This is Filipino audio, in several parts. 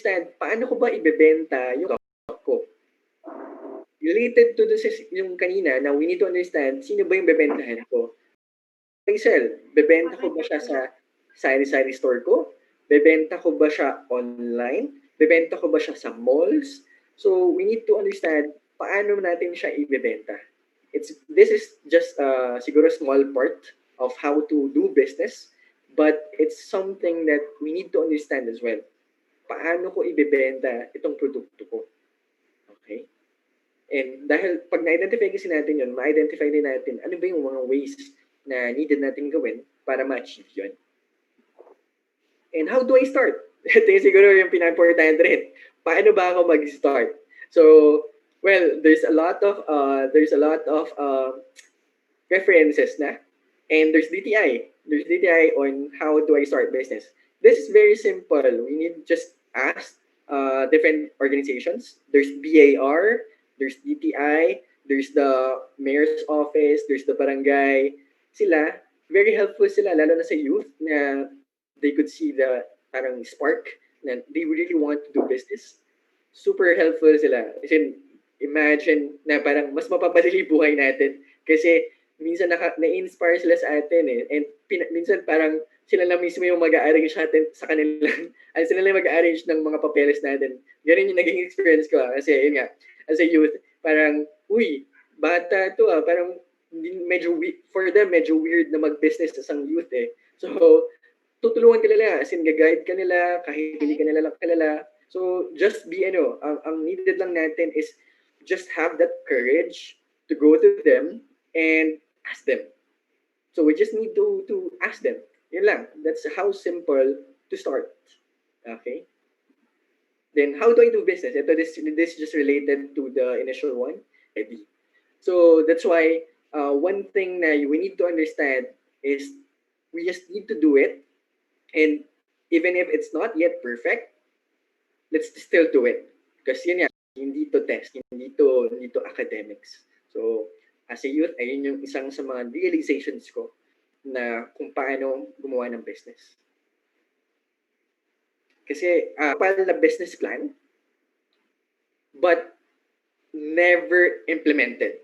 understand paano ko ba ibebenta yung stock ko. Related to this yung kanina na we need to understand sino ba yung bebentahan ko. I sell, bebenta ko ba siya sa sari-sari store ko? Bebenta ko ba siya online? Bebenta ko ba siya sa malls? So we need to understand paano natin siya ibebenta. This is just siguro small part of how to do business, but it's something that we need to understand as well. Paano ko ibebenta itong produkto ko? Okay? And dahil pag na-identify kasi natin yun, ma-identify din natin ano ba yung mga ways na needed natin gawin para ma-achieve yun. And how do I start? Ito yung siguro yung pinaka-important rin. Paano ba ako mag-start? So, well, there's a lot of references na, and there's DTI. There's DTI on how do I start business. This is very simple. We need just ask different organizations. There's BAR, there's DTI, there's the mayor's office, there's the barangay. Sila, very helpful sila, lalo na sa youth, na they could see the parang spark na they really want to do business. Super helpful sila. Kasi imagine na parang mas mapapadali buhay natin kasi minsan na-inspire sila sa atin eh. And minsan parang sila lang mismo yung mag-a-arrange natin sa kanila. Ay, sila lang mag-a-arrange ng mga papeles natin. Ganun yung naging experience ko. Kasi yun nga, as a youth, parang, uy, bata to parang medyo, for them, medyo weird na mag-business as ang youth eh. So, tutulungan ka nila, as in, gag-guide ka nila, kahit hindi ka nila kalala. So, just be, ang needed lang natin is just have that courage to go to them and ask them. So, we just need to ask them. Yun lang. That's how simple to start. Okay? Then, how do I do business? This is just related to the initial one. So, that's why one thing na we need to understand is we just need to do it. And even if it's not yet perfect, let's still do it. Because yun yan, hindi to test, hindi to academics. So, as a youth, ayun yung isang sa mga realizations ko na kung paano gumawa ng business. Kasi, pala na business plan, but never implemented.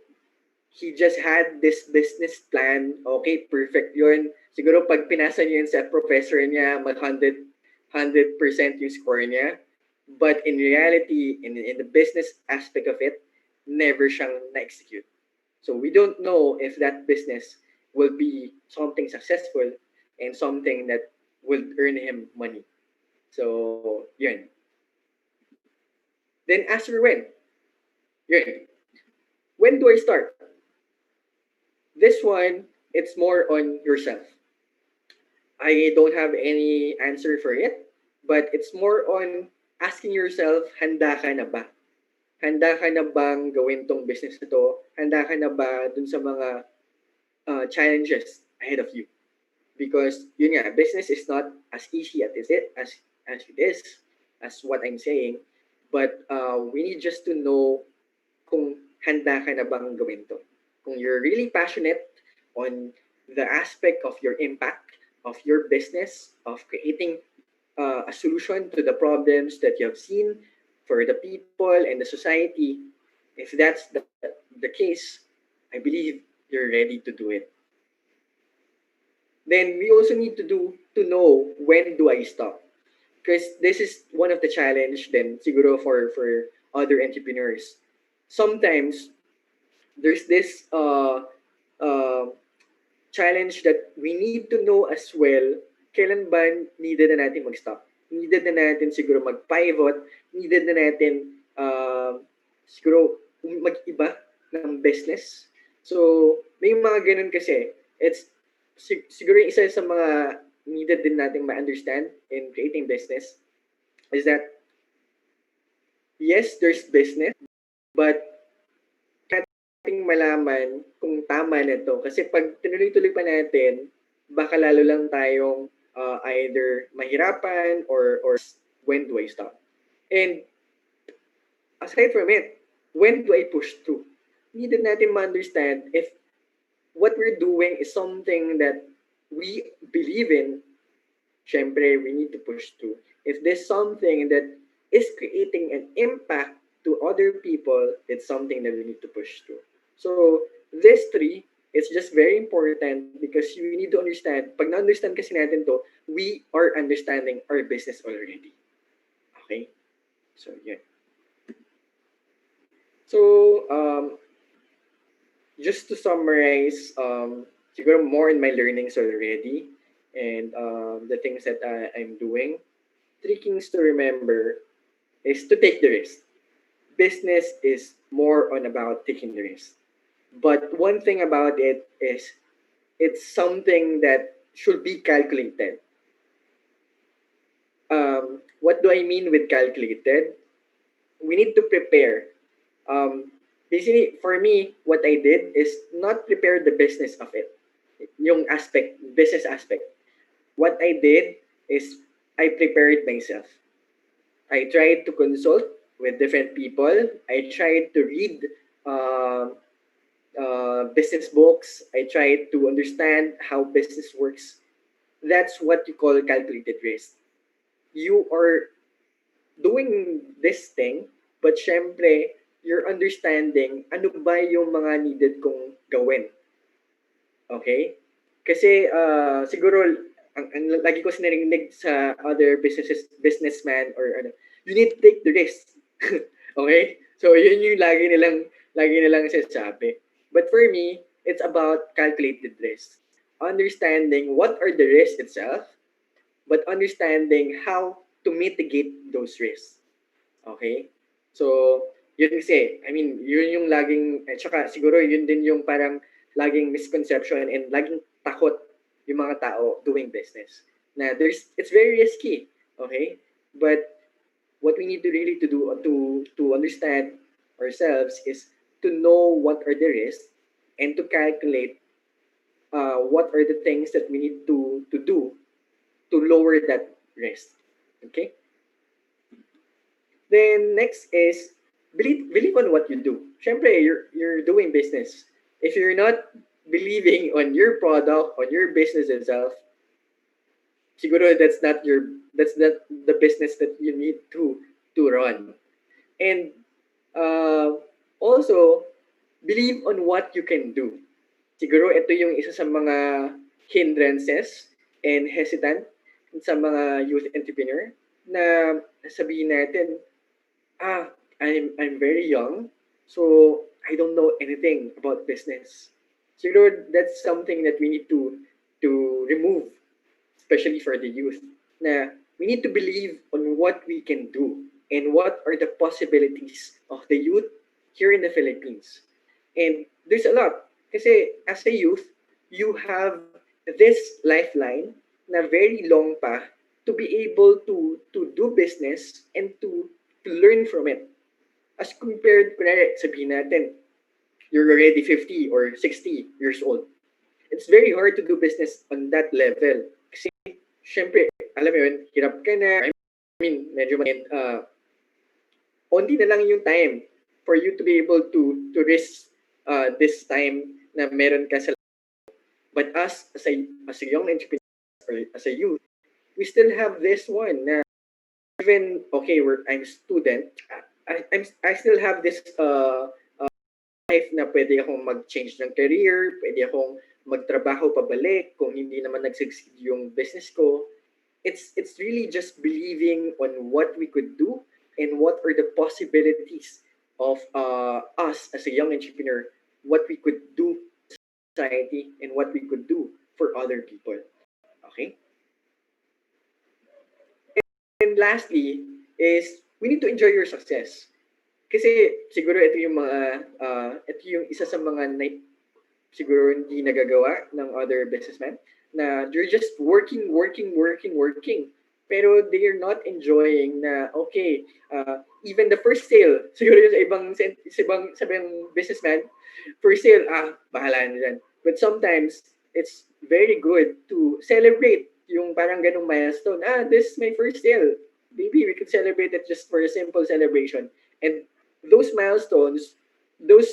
He just had this business plan, okay, perfect yun. Siguro pag pinasa niyo yun sa professor niya, mag 100% yung score niya. But in reality, in the business aspect of it, never siyang na-execute. So we don't know if that business will be something successful and something that will earn him money. So, yun. Then as for when. Yun. When do I start? This one, it's more on yourself. I don't have any answer for it, but it's more on asking yourself, handa ka na ba? Handa ka na bang gawin tong business na to? Handa ka na ba dun sa mga challenges ahead of you? Because yun nga, business is not as easy as it is, as what I'm saying. But we need just to know kung handa ka na bang gawin to. Kung you're really passionate on the aspect of your impact of your business, of creating a solution to the problems that you have seen for the people and the society, if that's the case, I believe you're ready to do it. Then we also need to know when do I stop, because this is one of the challenge then siguro for other entrepreneurs. Sometimes there's this challenge that we need to know as well kailan ba needed na natin mag-stop. Needed na natin siguro mag-pivot, needed na natin siguro mag-iba ng business. So, may mga ganun kasi. It's siguro isa sa mga needed din nating ma-understand in creating business is that yes, there's business, but nating malaman kung tama na to. Kasi pag tinuloy-tuloy pa natin, baka lalo lang tayong either mahirapan or when do I stop? And aside from it, when do I push through? Needed natin ma-understand if what we're doing is something that we believe in, syempre, we need to push through. If there's something that is creating an impact to other people, it's something that we need to push through. So this three is just very important because you need to understand, pag na-understand kasi natin to, we are understanding our business already. Okay? So, yeah. So, just to summarize, siguro more in my learnings already and the things that I'm doing, three things to remember is to take the risk. Business is more on about taking the risk. But one thing about it is it's something that should be calculated. What do I mean with calculated? We need to prepare. Um, Basically, for me, what I did is not prepare the business of it. Yung aspect, business aspect. What I did is I prepared myself. I tried to consult with different people. I tried to read uh, business books. I tried to understand how business works. That's what you call calculated risk. You are doing this thing, but syempre, you're understanding ano ba yung mga needed kong gawin. Okay? Kasi siguro, ang lagi ko sinarinig sa other businessman or ano, you need to take the risk. Okay? So, yun yung lagi nilang sinasabi. But for me, it's about calculated risk. Understanding what are the risks itself, but understanding how to mitigate those risks. Okay? So, yun kasi, I mean, yun yung laging, at saka siguro yun din yung parang laging misconception and laging takot yung mga tao doing business. Na it's very risky. Okay? But what we need to really to do to understand ourselves is to know what are the risks and to calculate what are the things that we need to do to lower that risk. Okay? Then next is believe on what you do. Syempre, you're doing business. If you're not believing on your product, on your business itself, siguro that's not the business that you need to run. And also believe on what you can do. Siguro ito yung isa sa mga hindrances and hesitant sa mga youth entrepreneur na sabihin natin, I'm very young, so I don't know anything about business. Siguro that's something that we need to remove, especially for the youth. Na we need to believe on what we can do and what are the possibilities of the youth here in the Philippines. And there's a lot. Kasi as a youth, you have this lifeline na very long pa to be able to do business and to learn from it. As compared, kunwari, sabihin natin, you're already 50 or 60 years old. It's very hard to do business on that level. Kasi, syempre, alam mo yun, hirap ka na. I mean, medyo only na lang yung time for you to be able to risk this time na meron ka sa. But us, as a young entrepreneur, or as a youth, we still have this one na even, okay, I'm student, I still have this life na pwede akong mag-change ng career, pwede akong magtrabaho pabalik kung hindi naman nag-succeed yung business ko. It's really just believing on what we could do and what are the possibilities of us as a young entrepreneur, what we could do in society and what we could do for other people. Okay? And lastly is we need to enjoy your success. Kasi siguro ito yung ito yung isa sa mga siguro hindi nagagawa ng other businessmen na they're just working. Pero they are not enjoying na, okay, even the first sale, siguro yung sa ibang businessman, first sale, bahala na dyan. But sometimes, it's very good to celebrate yung parang ganong milestone. This is my first sale. Maybe we could celebrate it just for a simple celebration. And those milestones is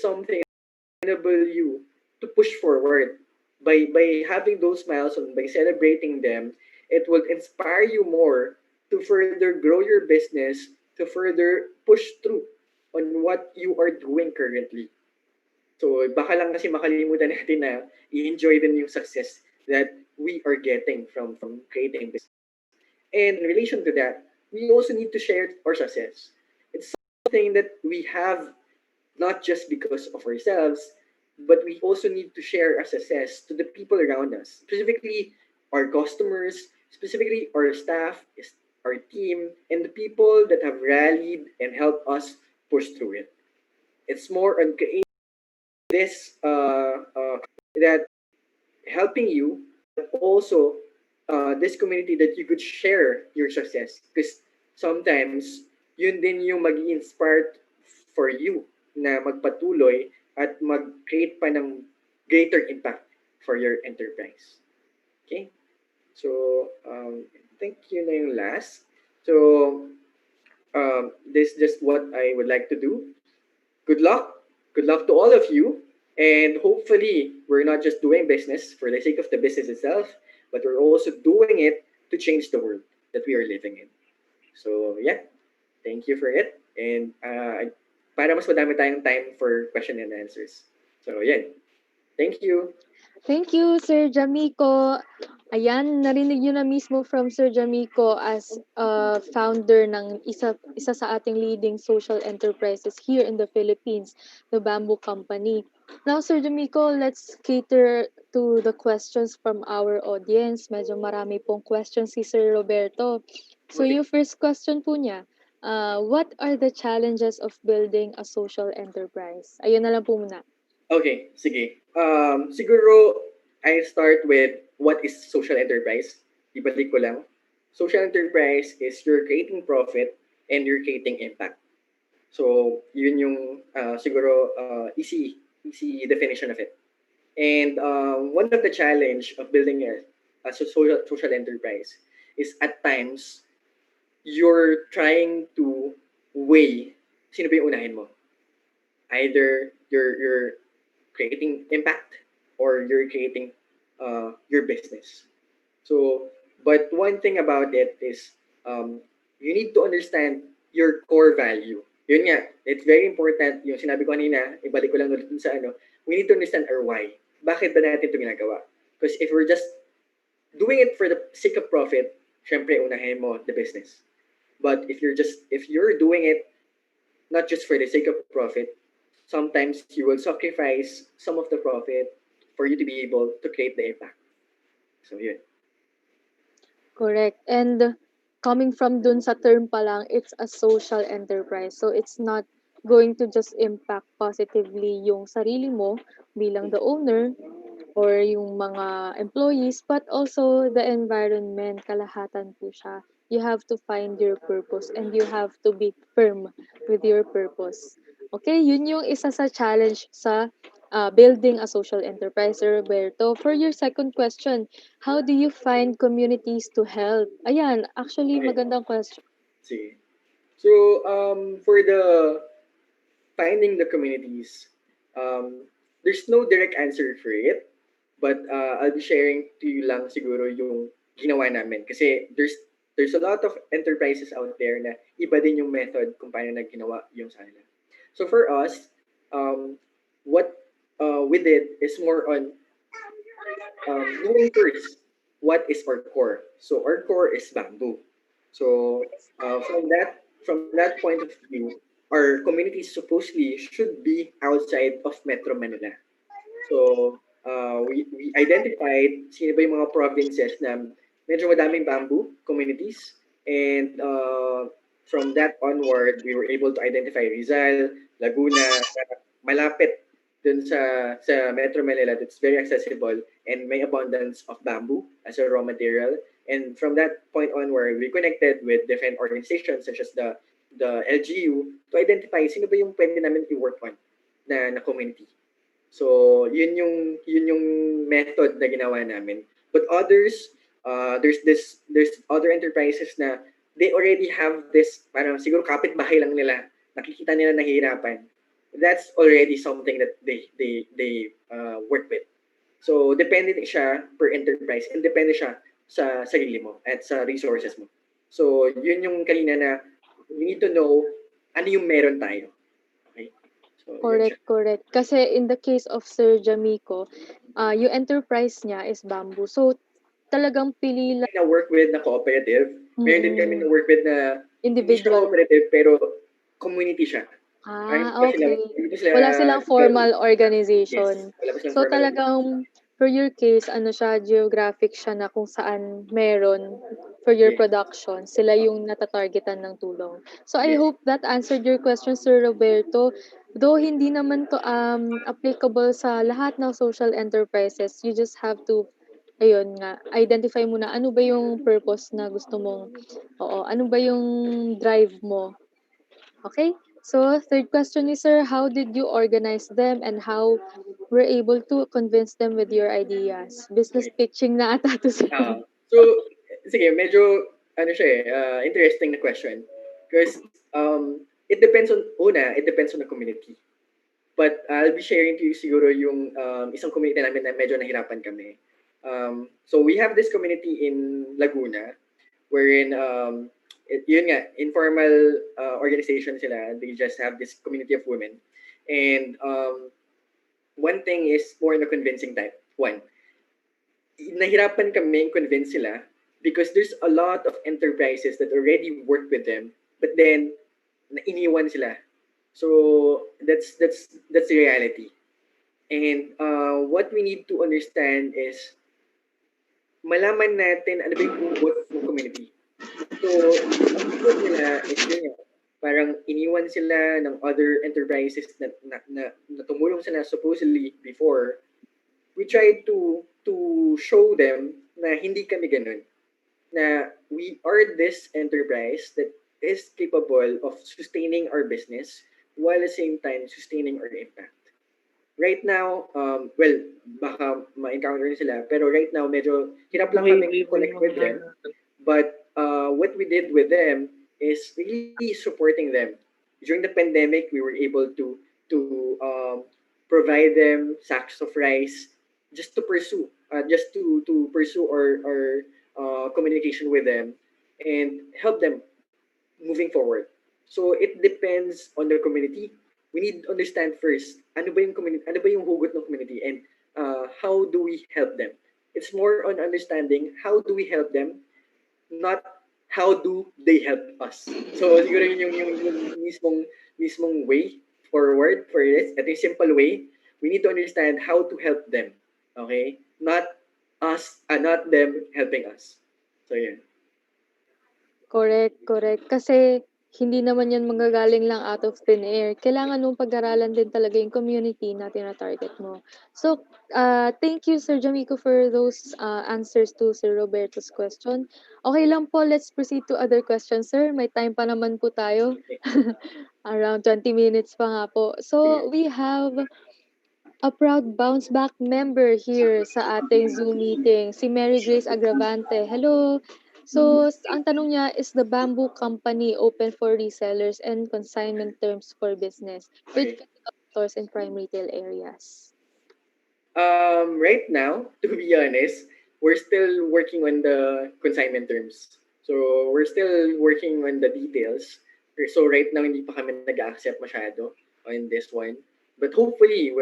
something that enable you to push forward. By having those milestones, by celebrating them, it will inspire you more to further grow your business, to further push through on what you are doing currently. So baka lang kasi makalimutan natin na i-enjoy din yung success that we are getting from creating business. And in relation to that, we also need to share our success. It's something that we have not just because of ourselves, but we also need to share our success to the people around us, specifically our customers, specifically our staff, our team, and the people that have rallied and helped us push through it. It's more on creating this that helping you, but also this community that you could share your success. Because sometimes, yun din yung mag-inspire for you na magpatuloy at mag-create pa ng greater impact for your enterprise. Okay? So, I think yun na yung last. So, this is just what I would like to do. Good luck. Good luck to all of you. And hopefully, we're not just doing business for the sake of the business itself, but we're also doing it to change the world that we are living in. So, yeah, thank you for it. And para mas madami tayong time for question and answers. So, yeah. Thank you. Thank you, Sir Jamico. Ayan, narinig nyo na mismo from Sir Jamico as founder ng isa sa ating leading social enterprises here in the Philippines, the Bamboo Company. Now, Sir Jamico, let's cater to the questions from our audience. Medyo marami pong questions si Sir Roberto. So, yung first question po niya, what are the challenges of building a social enterprise? Ayun na lang po muna. Okay, sige. Siguro, I start with what is social enterprise. Ibalik ko lang. Social enterprise is you're creating profit and you're creating impact. So, yun yung siguro easy definition of it. And one of the challenge of building a social enterprise is at times you're trying to weigh sino ba yung unahin mo. Either you're creating impact or you're creating your business. So, but one thing about it is you need to understand your core value. Yun nga, it's very important. Yung sinabi ko kanina, ibalik ko lang ulit sa ano, we need to understand our why. Bakit ba natin ito ginagawa? Because if we're just doing it for the sake of profit, syempre unahin mo the business. But if you're doing it not just for the sake of profit, sometimes you will sacrifice some of the profit for you to be able to create the impact. So, yun. Correct. And coming from dun sa term pa lang, it's a social enterprise. So it's not going to just impact positively yung sarili mo bilang the owner or yung mga employees, but also the environment, kalahatan po siya. You have to find your purpose and you have to be firm with your purpose. Okay, yun yung isa sa challenge sa building a social enterprise, Sir Roberto. For your second question, how do you find communities to help? Ayan, actually, Okay. magandang question. See. So, for the finding the communities, there's no direct answer for it, but I'll be sharing to you lang siguro yung ginawa namin. Kasi there's a lot of enterprises out there na iba din yung method kung paano na ginawa yung sa nila. So for us, what we did is more on knowing first what is our core. So our core is bamboo. So from that point of view, our community supposedly should be outside of Metro Manila. So we identified sino ba yung mga provinces na medyo madaming bamboo communities, and from that onward, we were able to identify Rizal, Laguna, malapit dun sa Metro Manila that's very accessible and may abundance of bamboo as a raw material. And from that point onward, we connected with different organizations such as the LGU to identify sino ba yung pwede namin i-work on na community. So, yun yung method na ginawa namin. But others, there's other enterprises na they already have this, parang siguro kapitbahay lang nila, nakikita nila nahihirapan. That's already something that they work with. So, depende siya per enterprise and depende siya sa sarili mo at sa resources mo. So, yun yung kanina na we need to know ano yung meron tayo. Okay? So, yun siya. Correct. Kasi in the case of Sir Jamico, yung enterprise niya is bamboo. So, talagang pili lang Na work with na cooperative. Meron din kami na work with na hindi siya individual. cooperative pero community siya. Okay. Dito sila, Wala silang formal yes, organization. wala pa silang So, formal. talagang for your case, ano siya, geographic siya na kung saan meron for your Yes. production. Sila yung natatargetan ng tulong. So, I Yes. hope that answered your question, Sir Roberto. Though hindi naman to applicable sa lahat ng social enterprises, you just have to ayun nga, identify muna ano ba yung purpose na gusto mong, ano ba yung drive mo. Okay? So, third question is, sir, how did you organize them and how were able to convince them with your ideas? Business Okay. pitching na ata to, sir. So, sige, medyo, interesting na question. Because, it depends it depends on the community. But I'll be sharing to you siguro yung isang community namin na medyo nahirapan kami. So we have this community in Laguna wherein yun nga, informal organization sila. They just have this community of women. And one thing is more on the convincing type. One, nahirapan kami convince sila because there's a lot of enterprises that already work with them, but then iniwan sila. So that's the reality. And what we need to understand is malaman natin ano ba yung hugot ng community. So, ang hugot nila is yun nga, parang iniwan sila ng other enterprises na tumulong sila supposedly before. We try to show them na hindi kami ganun. Na we are this enterprise that is capable of sustaining our business while at the same time sustaining our impact. Right now, well, baka ma-encounter nyo sila, pero right now, medyo hirap lang kami connect with them. But what we did with them is really supporting them. During the pandemic, we were able to provide them sacks of rice just to pursue, to pursue our communication with them and help them moving forward. So it depends on the community. We need to understand first ano ba yung community, ano ba yung hugot ng community and how do we help them. It's more on understanding how do we help them, not how do they help us. So siguro yun yung mismong way forward for this. Ito yung simple way. We need to understand how to help them. Okay? Not not them helping us. So yun. Correct. Kasi hindi naman yan manggagaling lang out of thin air. Kailangan mong pag-aralan din talaga yung community na tina-target mo. So, thank you, Sir Jamico, for those answers to Sir Roberto's question. Okay lang po, let's proceed to other questions, sir. May time pa naman po tayo. Around 20 minutes pa nga po. So, we have a proud bounce back member here sa ating Zoom meeting, si Mary Grace Agravante. Hello! So, ang tanong niya, is the bamboo company open for resellers and consignment terms for business with physical stores in prime retail areas? Right now, to be honest, we're still working on the consignment terms. So, we're still working on the details. So, right now, hindi pa kami nag-accept masyado on this one. But hopefully,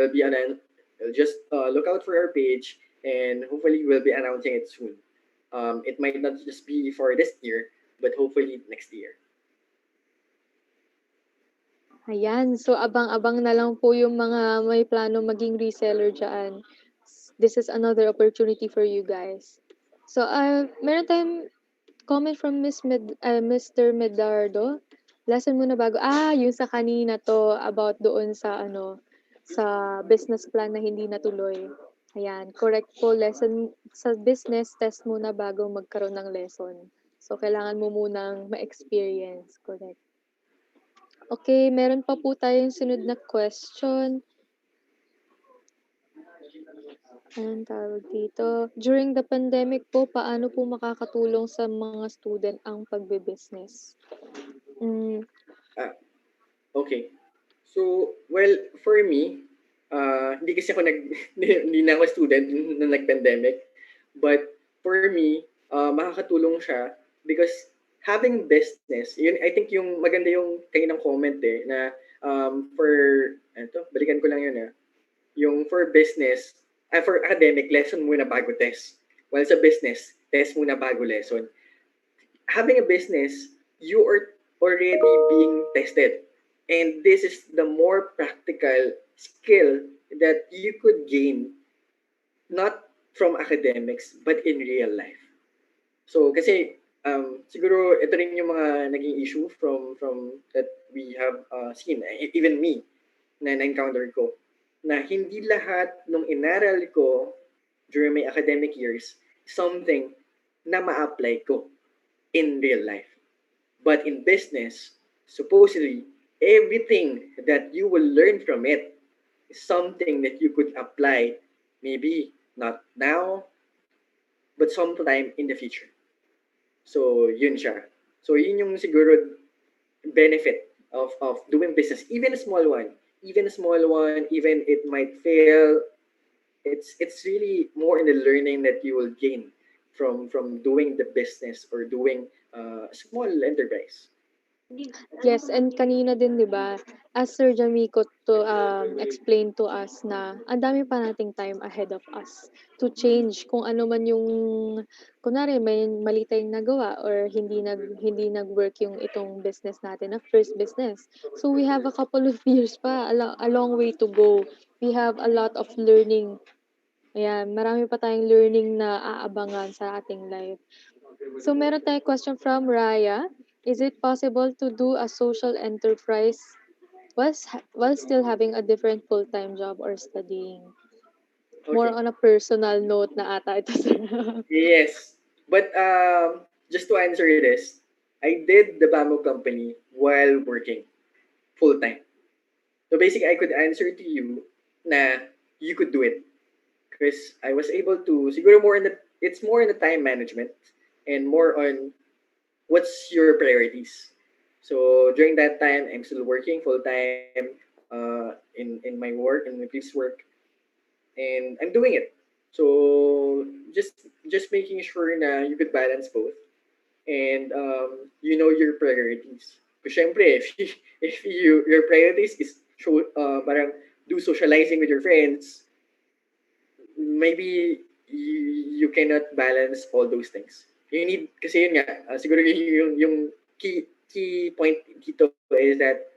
just look out for our page and hopefully we'll be announcing it soon. It might not just be for this year, but hopefully next year. Ayan, so abang-abang na lang po yung mga may plano maging reseller dyan. This is another opportunity for you guys. So, meron tayong comment from Mr. Medardo. Lesson muna bago. Yung sa kanina to about doon sa sa business plan na hindi natuloy. Ayan, correct po. Lesson sa business, test muna bago magkaroon ng lesson. So, kailangan mo munang ma-experience. Correct. Okay, meron pa po tayong sunod na question. Anong tawag dito? During the pandemic po, paano po makakatulong sa mga student ang pagbe-business? Okay. So, well, for me, hindi kasi ako hindi na ako student na nag-pandemic. But for me, makakatulong siya because having business, yun, I think yung maganda yung kaninang comment na for, balikan ko lang yun yung for business, for academic, lesson muna bago test. While sa business, test muna bago lesson. Having a business, you are already being tested. And this is the more practical skill that you could gain not from academics but in real life. So kasi siguro ito rin yung mga naging issue from that we have seen, even me, na na-encounter ko, na hindi lahat nung inaral ko during my academic years something na ma-apply ko in real life. But in business, supposedly, everything that you will learn from it is something that you could apply, maybe not now, but sometime in the future. So, yun siya. So, yun yung siguro benefit of doing business, even a small one. Even it might fail, it's really more in the learning that you will gain from doing the business or doing a small enterprise. Yes, and kanina din 'di ba, as Sir Jamico to explain to us na ang dami pa nating time ahead of us to change kung ano man yung kunwari may mali tayong nagawa or hindi nag-work yung itong business natin na first business. So we have a couple of years pa, a long way to go. We have a lot of learning. Ayan, marami pa tayong learning na aabangan sa ating life. So meron tayong question from Raya. Is it possible to do a social enterprise while still having a different full-time job or studying? More Okay. on a personal note na ata ito, sir. Yes. But just to answer this, I did the bamboo company while working full time. So basically, I could answer to you na you could do it because I was able to. Siguro more in the it's more in the time management and more on what's your priorities. So during that time, I'm still working full time in my work in my previous work, and I'm doing it. So just making sure na you could balance both and you know your priorities. Because syempre, if your priorities is parang do socializing with your friends, maybe you cannot balance all those things. You need, kasi yun nga, siguro yung key point dito is that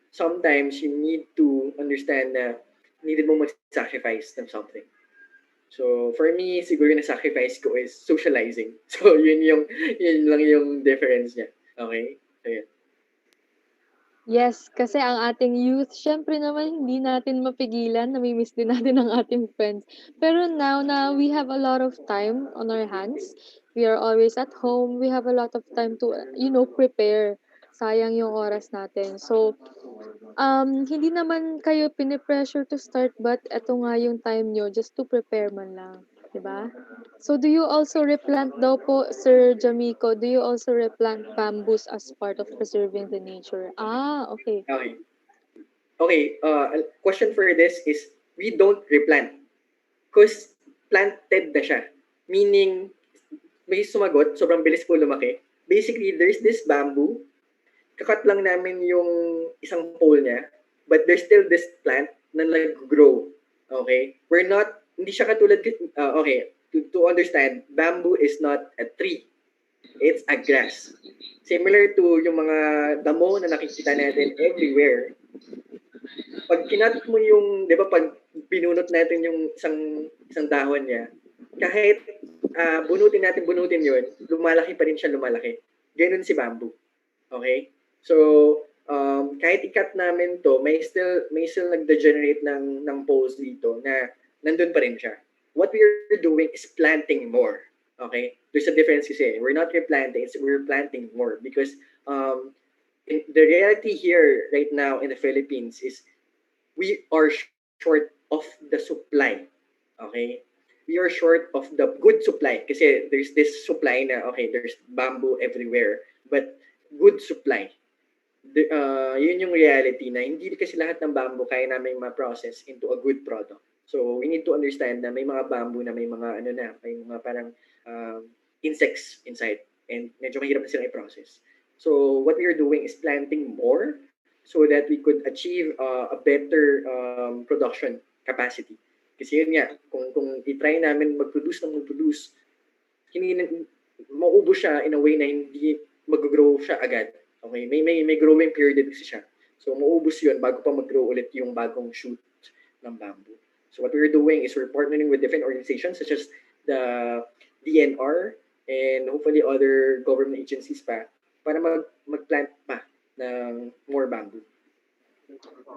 sometimes you need to understand na needed mo mag-sacrifice ng something. So, for me, siguro na sacrifice ko is socializing. So, yun lang yung difference niya. Okay? So, yun. Yes, kasi ang ating youth, syempre naman hindi natin mapigilan, nami-miss din natin ang ating friends. Pero now na we have a lot of time on our hands, we are always at home, we have a lot of time to, prepare. Sayang yung oras natin. So, hindi naman kayo pinipressure to start, but eto nga yung time nyo just to prepare man lang. 'Di ba? So, do you also replant daw po, Sir Jamico, do you also replant bamboos as part of preserving the nature? Ah, okay. Okay. Okay, a question for this is, we don't replant. Because planted na siya. Meaning, may sumagot, sobrang bilis po lumaki. Basically, there's this bamboo. Kakat lang namin yung isang pole niya. But there's still this plant na nag-grow. Okay? We're not, hindi siya katulad, okay, to understand, bamboo is not a tree. It's a grass. Similar to yung mga damo na nakikita natin everywhere. Pag kinat mo yung, di ba, pag binunot natin yung isang dahon niya, kahit bunutin yun, lumalaki pa rin siya lumalaki. Ganun si bamboo. Okay? So, kahit ikat namin to, may still nag-degenerate ng poles dito na nandun pa rin siya. What we are doing is planting more. Okay? There's a difference kasi. We're not replanting, we're planting more because the reality here right now in the Philippines is we are short of the supply. Okay? We are short of the good supply kasi there's this supply na, okay, there's bamboo everywhere, but good supply. Yun yung reality na hindi kasi lahat ng bamboo kaya namin ma-process into a good product. So, we need to understand na may mga bamboo na may mga may mga parang insects inside. and medyo mahirap na silang i-process. So what we are doing is planting more so that we could achieve a better production capacity. Kasi yun nga, kung i-try namin mag-produce, hindi na, maubos siya in a way na hindi mag-grow siya agad. Okay, may growing period din kasi siya. So maubos yun bago pa mag-grow ulit yung bagong shoot ng bamboo. So what we're doing is we're partnering with different organizations such as the DNR and hopefully other government agencies pa para mag-plant pa ng more bamboo.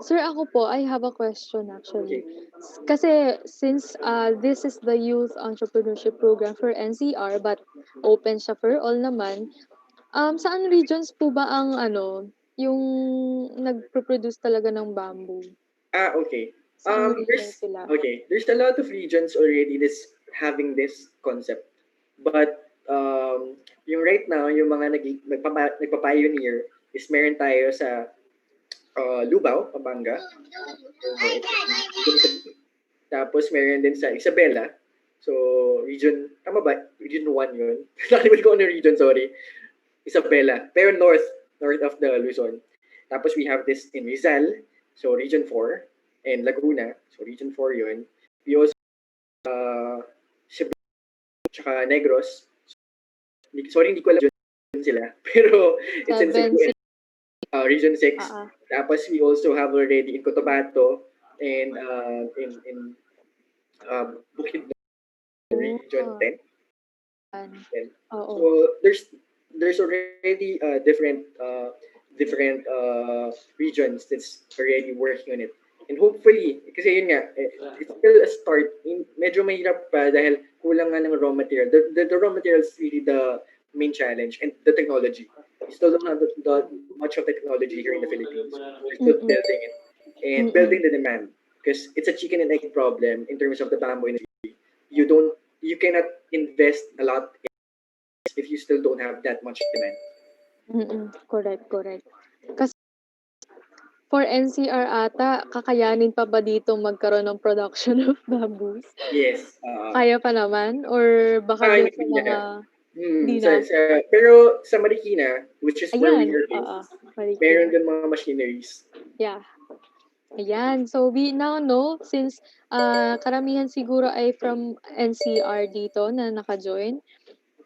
Sir, ako po, I have a question actually. Okay. Kasi since this is the Youth Entrepreneurship Program for NCR but open siya for all naman, saan regions po ba ang yung nagpo-produce talaga ng bamboo? Okay. Saan region sila? There's a lot of regions already this having this concept. But yung right now, yung mga nagpa-pioneer is meron tayo sa Lubao, Pampanga. Tapos meron din sa Isabela. So, region, tama ba? Region 1 yun. Nakalimutan ko ano region, sorry. Isabela. Pero north of the Luzon. Tapos we have this in Rizal, so region 4, and Laguna, so region 4 yun. We also Cebu, tsaka Negros. Sorry, hindi ko alam sila. Pero it's in Cebu, region 6. Tapos we also have already in Cotabato and in Bukid region 10. So there's already different regions that's already working on it. And hopefully, kasi yun nga, it's still a start. Medyo mahirap pa dahil kulang nga ng raw material. The raw material is really the main challenge, and the technology. We still don't have much of the technology here in the Philippines. We're still building it and building the demand, because it's a chicken and egg problem in terms of the bamboo industry. You cannot invest a lot if you still don't have that much demand. Correct. Kasi for NCR ata, kakayanin pa ba dito magkaroon ng production of bamboos? Yes. Kaya pa naman? Or baka doon sa mga... pero sa Marikina, which is where we are based, meron din mga machineries. Yeah. Ayan. So, we now know, since karamihan siguro ay from NCR dito na naka-join,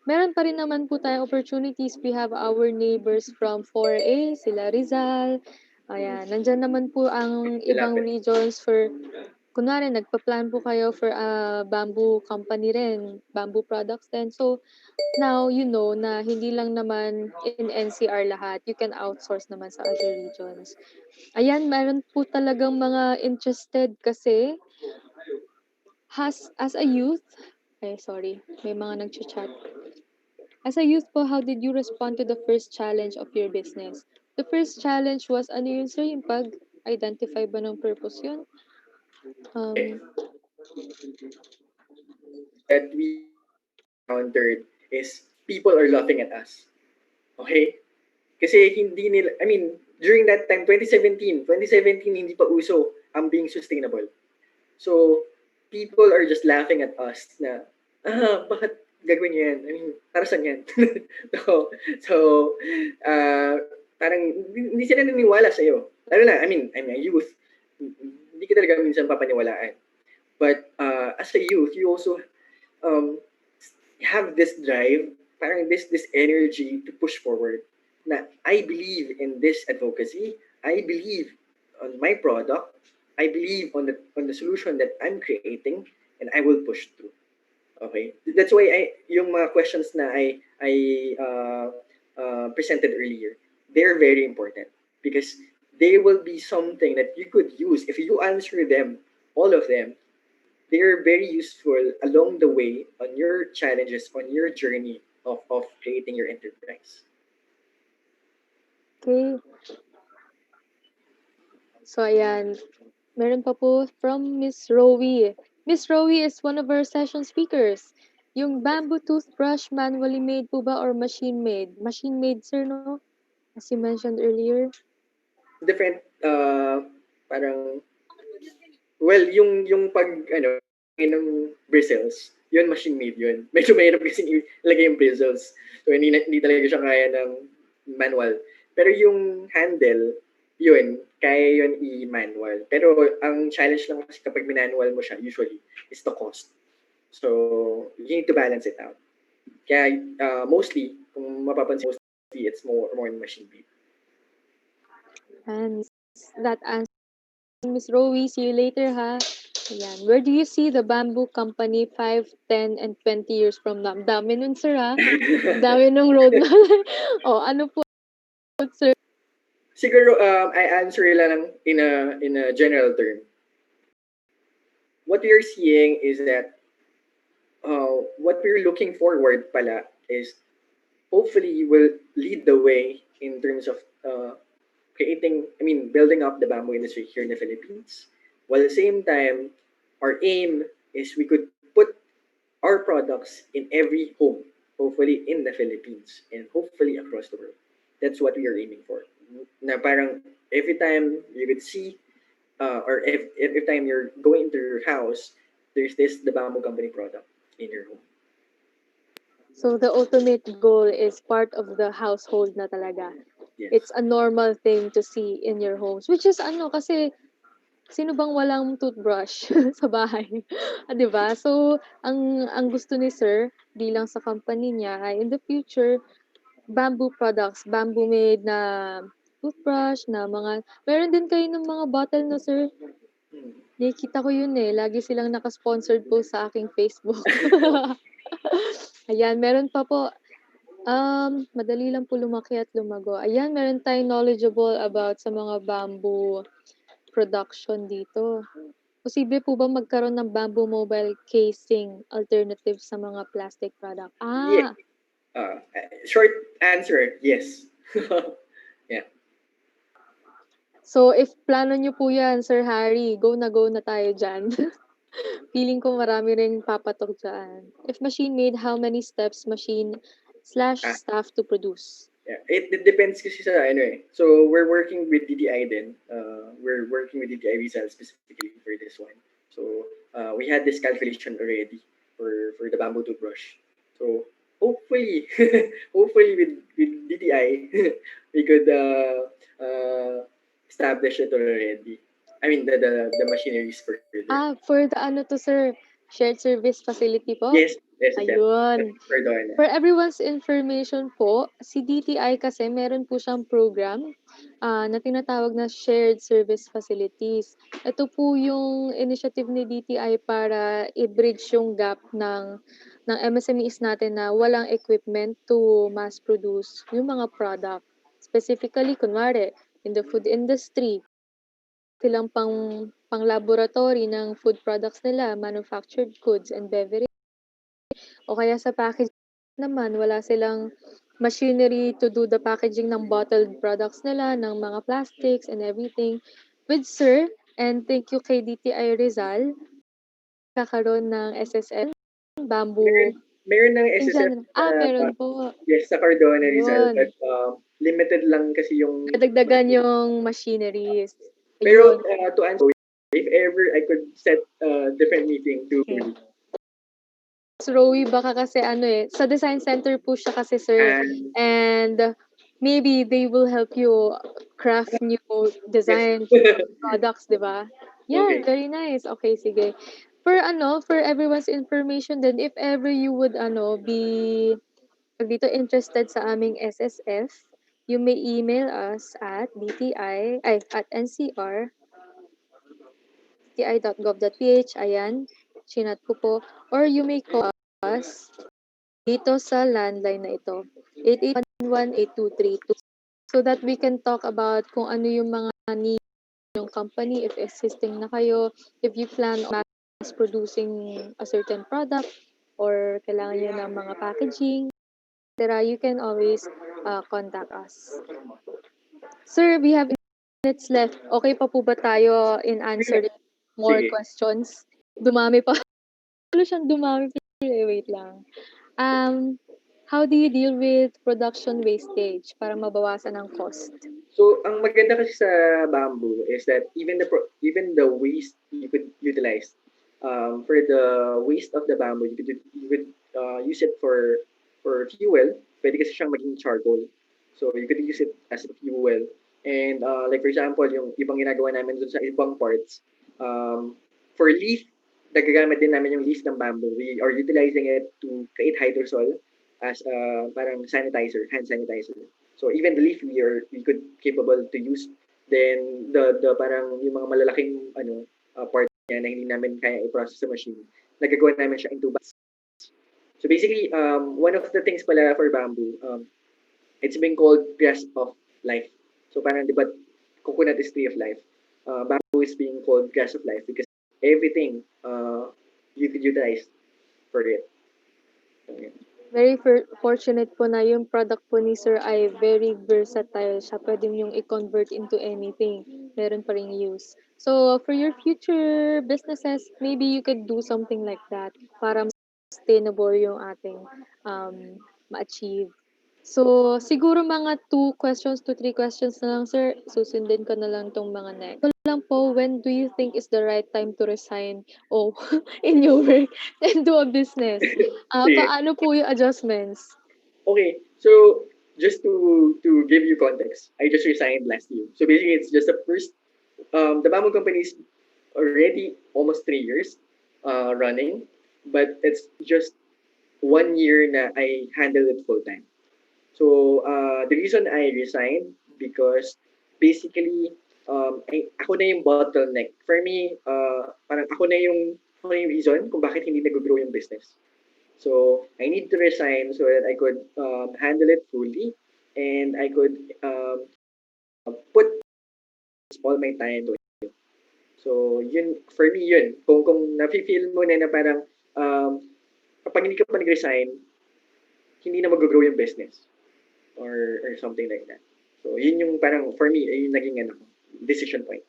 meron pa rin naman po tayong opportunities. We have our neighbors from 4A, sila Rizal. Ayan. Nandyan naman po ang ibang regions for, kunwari, nagpa-plan po kayo for a bamboo company rin, bamboo products din. So, now, you know na hindi lang naman in NCR lahat. You can outsource naman sa other regions. Ayan, meron po talagang mga interested kasi as a youth, may mga nag-chat. As a youth po, how did you respond to the first challenge of your business? The first challenge was, ano yun sir, yung pag-identify ba ng purpose yun? That we encountered is people are laughing at us. Okay? Kasi hindi nila, during that time, 2017, hindi pa uso ang being sustainable. So, people are just laughing at us na, bakit gagawin niyo yan? Para saan yan? so, parang hindi sila naniniwala sa'yo. Lalo na, I'm a youth. Hindi ka talaga minsan papaniwalaan. But as a youth, you also have this drive, parang this energy to push forward. Na I believe in this advocacy. I believe on my product. I believe on the solution that I'm creating, and I will push through. Okay, that's why yung mga questions na I presented earlier, they're very important because they will be something that you could use if you answer them, all of them. They're very useful along the way on your challenges, on your journey of creating your enterprise. Okay. So, ayan. Meron pa po from Miss Rowie. Miss Rowie is one of our session speakers. Yung bamboo toothbrush, manually made po ba or machine made? Machine made, sir, no? As you mentioned earlier. Different, parang, well, yung pag, ng bristles, yun machine made yun. Medyo mahirap kasi ilagay yung bristles. So hindi talaga siya kaya ng manual. Pero yung handle, yun, kaya yun i-manual. Pero ang challenge lang kasi kapag manual mo siya, usually, is the cost. So, you need to balance it out. Kaya mostly, kung mapapansin, mostly it's more machine made. And that answer, Miss Rowie. See you later, ha? Ayan. Where do you see the bamboo company 5, 10, and 20 years from now? Ang dami nun, sir, ha? Ang dami nung roadmap. O, ano po, sir? Siguro, I answer lang in a general term. What we are seeing is that what we're looking forward pala is hopefully will lead the way in terms of building up the bamboo industry here in the Philippines. While at the same time, our aim is we could put our products in every home, hopefully in the Philippines and hopefully across the world. That's what we are aiming for. Na parang every time you could see, or every time you're going into your house, there's the bamboo company product in your home. So, the ultimate goal is part of the household na talaga. Yes. It's a normal thing to see in your homes. Which is kasi sino bang walang toothbrush sa bahay? 'Di ba? So, ang gusto ni sir bilang sa company niya ay in the future, bamboo products, bamboo made na toothbrush, na mga meron din kayo ng mga bottle no, sir? Nakikita ko yun eh. Lagi silang naka-sponsored post sa aking Facebook. Ayan, meron pa po. Madali lang po lumaki at lumago. Ayan, meron tayong knowledgeable about sa mga bamboo production dito. Posible po ba magkaroon ng bamboo mobile casing alternative sa mga plastic product? Yeah. Short answer, yes. Yeah. So, if plano nyo po yan, Sir Harry, go na tayo dyan. Feeling ko marami ring papatok dyan. If machine made, how many steps machine/staff to produce? Yeah. It depends kasi sa ano eh. So, we're working with DTI din. We're working with DTI Rizal specifically for this one. So, we had this calculation already for the bamboo toothbrush. So, hopefully, hopefully with DTI, we could establish it already. I mean, the machineries for it. For the sir, shared service facility po? Yes. Ayun. For doon. For everyone's information po, si DTI kasi meron po siyang program na tinatawag na shared service facilities. Ito po yung initiative ni DTI para i-bridge yung gap ng MSMEs natin na walang equipment to mass produce yung mga product. Specifically, kunwari, in the food industry, silang pang laboratory ng food products nila, manufactured goods and beverage. O kaya sa packaging naman, wala silang machinery to do the packaging ng bottled products nila, ng mga plastics and everything. With Sir, and thank you kay DTI Rizal, kakaroon ng SSL, bamboo. Meron ng SSF Meron po. Yes, sa Cardona Rizal. Yun. But limited lang kasi yung... Nadagdagan yung machineries. Pero Ayun. to answer, if ever I could set a different meeting to... Okay. Rowie, baka kasi sa design center po siya kasi, sir. And maybe they will help you craft new design products, di ba? Yeah, Okay. very nice. Okay, sige. For everyone's information then, if ever you would be interested sa aming SSF, you may email us at ncr ti.gov.ph, ayan, chinat ko po, or you may call us dito sa landline na ito, 8811-8232, so that we can talk about kung ano yung mga need ng company, if existing na kayo, if you plan on mass producing a certain product, or kailangan nyo ng mga packaging, etc., you can always contact us. Sir, we have minutes left. Okay pa po ba tayo in answering more questions? Dumami pa. Dumami pa. Wait lang. How do you deal with production wastage para mabawasan ang cost? So, ang maganda kasi sa bamboo is that even the waste you could utilize. For the waste of the bamboo, you could use it for fuel. Pwede kasi siyang maging charcoal. So you could use it as a fuel. And like for example, yung ibang ginagawa namin dun sa ibang parts, for leaf, nagagamit din namin yung leaf ng bamboo. We are utilizing it to create hydrosol as parang sanitizer, hand sanitizer. So even the leaf we could capable to use. Then the parang yung mga malalaking part niya na hindi namin kaya i-process sa machine, nagagawa namin siya into bags. So basically, one of the things pala for bamboo, it's been called grass of life. So parang di ba, coconut is tree of life. Bamboo is being called grass of life because everything you could utilize for it. Okay. Very fortunate po na yung product po ni Sir ay very versatile siya. Pwede yung i-convert into anything. Meron pa ring use. So, for your future businesses, maybe you could do something like that para sustainable yung ating ma-achieve. So, siguro mga 2 questions to 3 questions na lang, Sir. Susundin ko na lang tong mga next. Ito lang po, when do you think is the right time to resign in your work and do a business? Sige. Paano po yung adjustments? Okay, so just to give you context, I just resigned last year. So basically, it's just the first. The bamboo company is already almost 3 years running, but it's just 1 year na I handle it full time. So the reason I resigned because basically ako na yung bottleneck. For me, parang ako na yung reason kung bakit hindi nag-grow yung business. So I need to resign so that I could handle it fully and I could put all my time to it. So yun, for me yun. Kung nafe-feel mo na parang kapag hindi ka pa nag-resign, hindi na mag-grow yung business or something like that. So yun yung parang for me, yung naging decision point.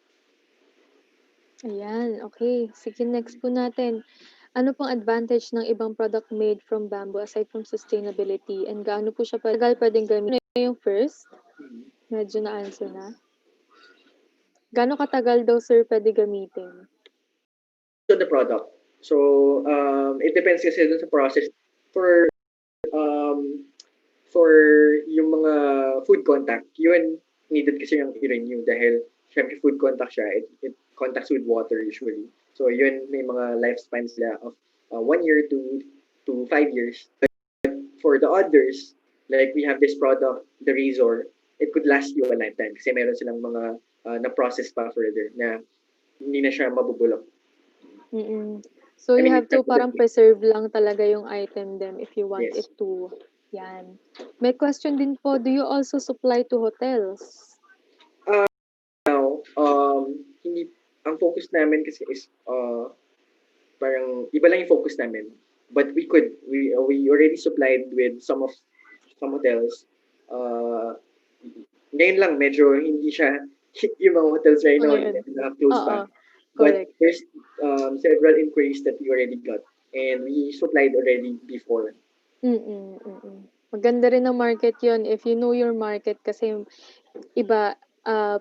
Ayan, okay. Sige, next po natin. Ano pong advantage ng ibang product made from bamboo aside from sustainability and gaano po siya tagal pwedeng gamitin? Ano yung first? Medyo na-answer na. Gaano katagal daw, Sir, pwede gamitin? So the product. So it depends kasi dun sa process. Um, for yung mga food contact, yun needed kasi yung i-renew dahil syempre food contact siya, it contacts with water usually. So yun may mga lifespan sila of 1 year to 5 years. But for the others, like we have this product, the razor, it could last you a lifetime kasi meron silang mga na-process pa further na hindi na siya mabubulok. So, I you mean, have to parang preserve lang talaga yung item them if you want yes. it to. Yan. May question din po, do you also supply to hotels? Now, hindi, ang focus namin kasi is parang iba lang yung focus namin. But we already supplied with some hotels. Ngayon lang medyo hindi siya yung mga hotels right now Ngayon. na close pa. But Correct. there's several inquiries that we already got and we supplied already before. Maganda rin ang market yon if you know your market kasi iba,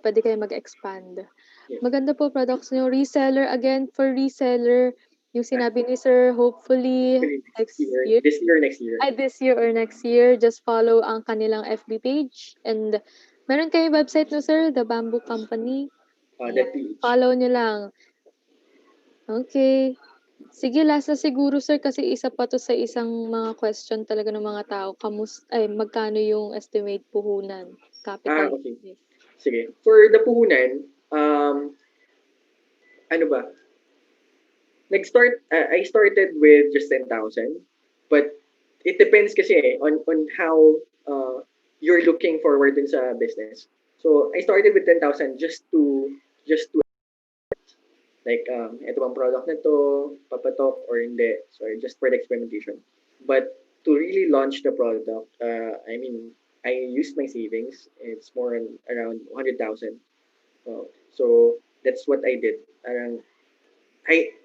pwede kayo mag-expand. Yes. Maganda po products nyo. Reseller, again, for reseller, yung sinabi ni Sir, hopefully next year. This year, next year. This year or next year, just follow ang kanilang FB page. And meron kayong website no, Sir? The Bamboo Company. That page. Follow nyo lang. Okay. Sige, last na siguro, Sir, kasi isa pa to sa isang mga question talaga ng mga tao. Magkano yung estimate puhunan? Capital. Okay. Sige. For the puhunan, ano ba? I started with just 10,000, but it depends kasi on how you're looking forward dun sa business. So I started with 10,000 just to like ito bang product na to, papatok or hindi. So just for the experimentation. But to really launch the product, I mean, I used my savings. It's more around 100,000. So that's what I did. Okay.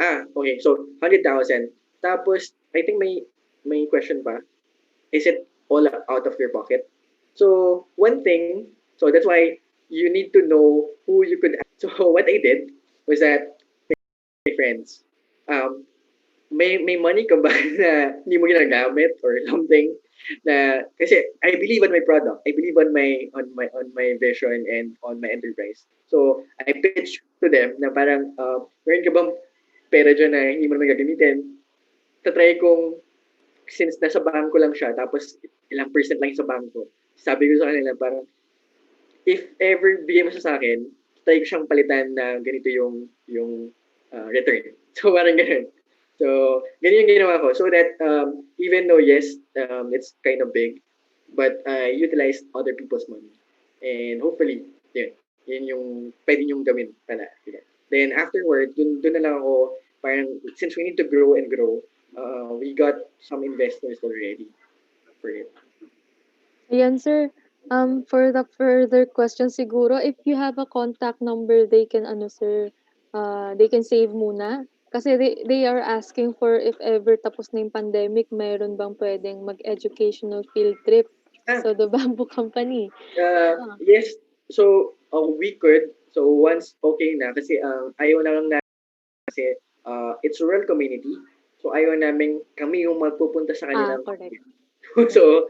So 100,000. Tapos I think may question pa. Is it all out of your pocket? So one thing, so that's why you need to know who you could. So what I did was that my friends. um, may money ka ba na hindi mo ginagamit or something na kasi I believe on my product. I believe on my vision and on my enterprise. So I pitch to them na parang meron ka bang pera dyan na hindi mo naman gagamitin? Tatry kong since nasa bangko lang siya tapos ilang percent lang yung sa bangko. Sabi ko sa kanila parang if ever bigyan mo siya sa akin, try ko siyang palitan na ganito yung return. So parang ganun. So, ganyan yung ginawa ko. So that even though yes, it's kind of big, but I utilized other people's money. And hopefully, yun yung pwede niyong gawin pala. Then afterward, dun na lang ako, parang since we need to grow and grow, we got some investors already for it. Ayan, sir. For the further question siguro, if you have a contact number, they can ano, sir, they can save muna. Kasi they are asking for if ever tapos na yung pandemic, mayroon bang pwedeng mag-educational field trip Ah, sa The Bamboo Company. Ah, yes. So, we could. So, once okay na, kasi ayaw na lang namin kasi it's rural community. So, ayaw namin kami yung magpupunta sa kanilang correct. so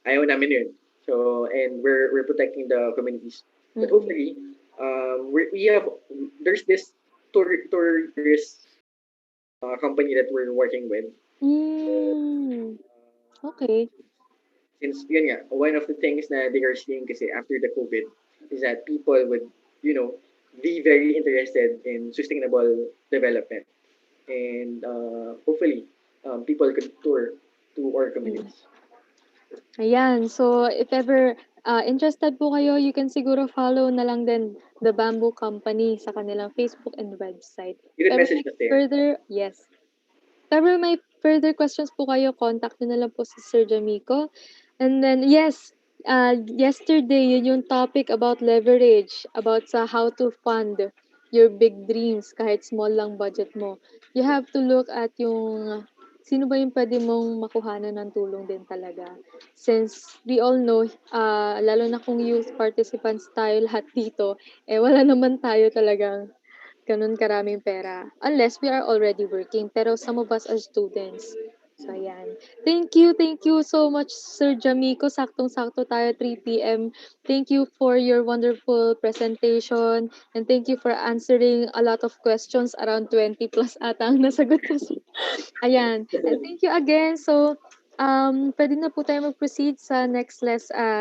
ayaw namin yun. So, and we're protecting the communities. But Mm-mm. hopefully, we have there's this tourist company that we're working with. Mm, okay. Since yun nga, one of the things na they are seeing kasi after the COVID is that people would, you know, be very interested in sustainable development. And hopefully, people could tour to our Mm. communities. Ayan, so if ever interested po kayo, you can siguro follow na lang din The Bamboo Company sa kanilang Facebook and website. You If can ever message may us there. further, yes. If ever may further questions po kayo, contact nyo na lang po si Sir Jamico. And then, yes, yesterday, yun yung topic about leverage, about sa how to fund your big dreams kahit small lang budget mo. You have to look at yung sino ba yung pwede mong makuhanan ng tulong din talaga. Since we all know, lalo na kung youth participants tayo lahat dito, wala naman tayo talagang ganun karaming pera. Unless we are already working. Pero some of us are students. So, ayan. Thank you so much, Sir Jamico. Saktong-sakto tayo, 3 p.m. Thank you for your wonderful presentation. And thank you for answering a lot of questions. Around 20 plus ata ang nasagot ko. Ayan. And thank you again. So, pwede na po tayo mag-proceed sa next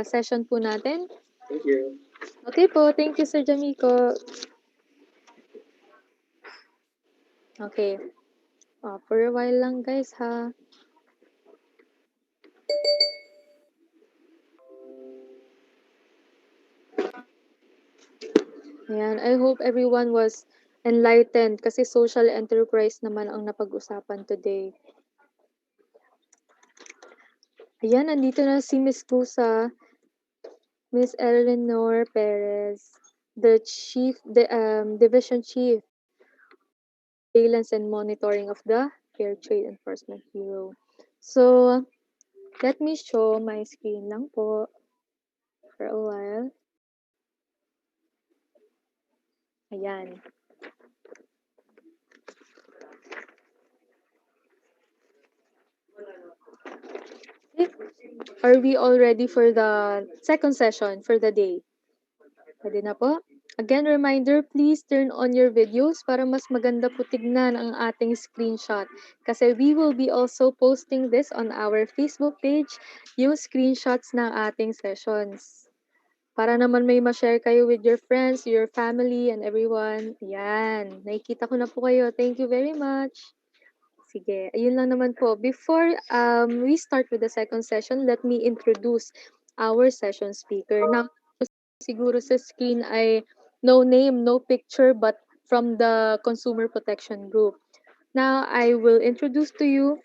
session po natin. Thank you. Okay po. Thank you, Sir Jamico. Okay. For a while lang guys ha. Ayan, I hope everyone was enlightened kasi social enterprise naman ang napag-usapan today. Ayan, nandito na si Miss Kusa, Miss Eleanor Perez, the Division Chief, Surveillance and Monitoring of the Fair Trade Enforcement Bureau. So, let me show my screen lang po for a while. Ayan. Are we all ready for the second session for the day? Pwede na po? Again, reminder, please turn on your videos para mas maganda po tignan ang ating screenshot. Kasi we will be also posting this on our Facebook page, yung screenshots ng ating sessions. Para naman may ma-share kayo with your friends, your family, and everyone. Yan. Nakikita ko na po kayo. Thank you very much. Sige, ayun lang naman po. Before we start with the second session, let me introduce our session speaker. Now, siguro sa screen ay no name, no picture, but from the Consumer Protection Group. Now, I will introduce to you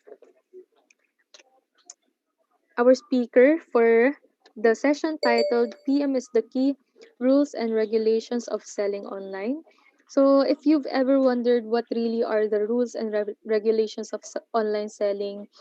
our speaker for the session titled PM is the Key, Rules and Regulations of Selling Online. So, if you've ever wondered what really are the rules and regulations of online selling,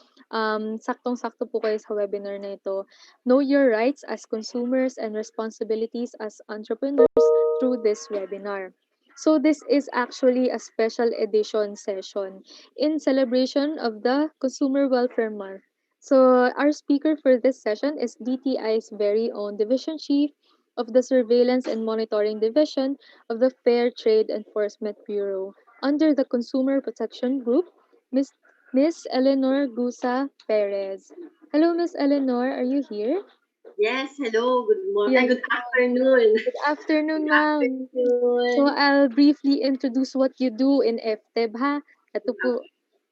saktong-sakto po kayo sa webinar na ito. Know your rights as consumers and responsibilities as entrepreneurs through this webinar. So this is actually a special edition session in celebration of the Consumer Welfare Month. So our speaker for this session is DTI's very own Division Chief of the Surveillance and Monitoring Division of the Fair Trade Enforcement Bureau under the Consumer Protection Group, Miss Miss Eleanor Gusa Perez. Hello, Miss Eleanor. Are you here? Yes, hello. Good morning. Yan Good po. afternoon. Good afternoon, Good ma'am. afternoon. So I'll briefly introduce what you do in FTEB, ha? Ito po.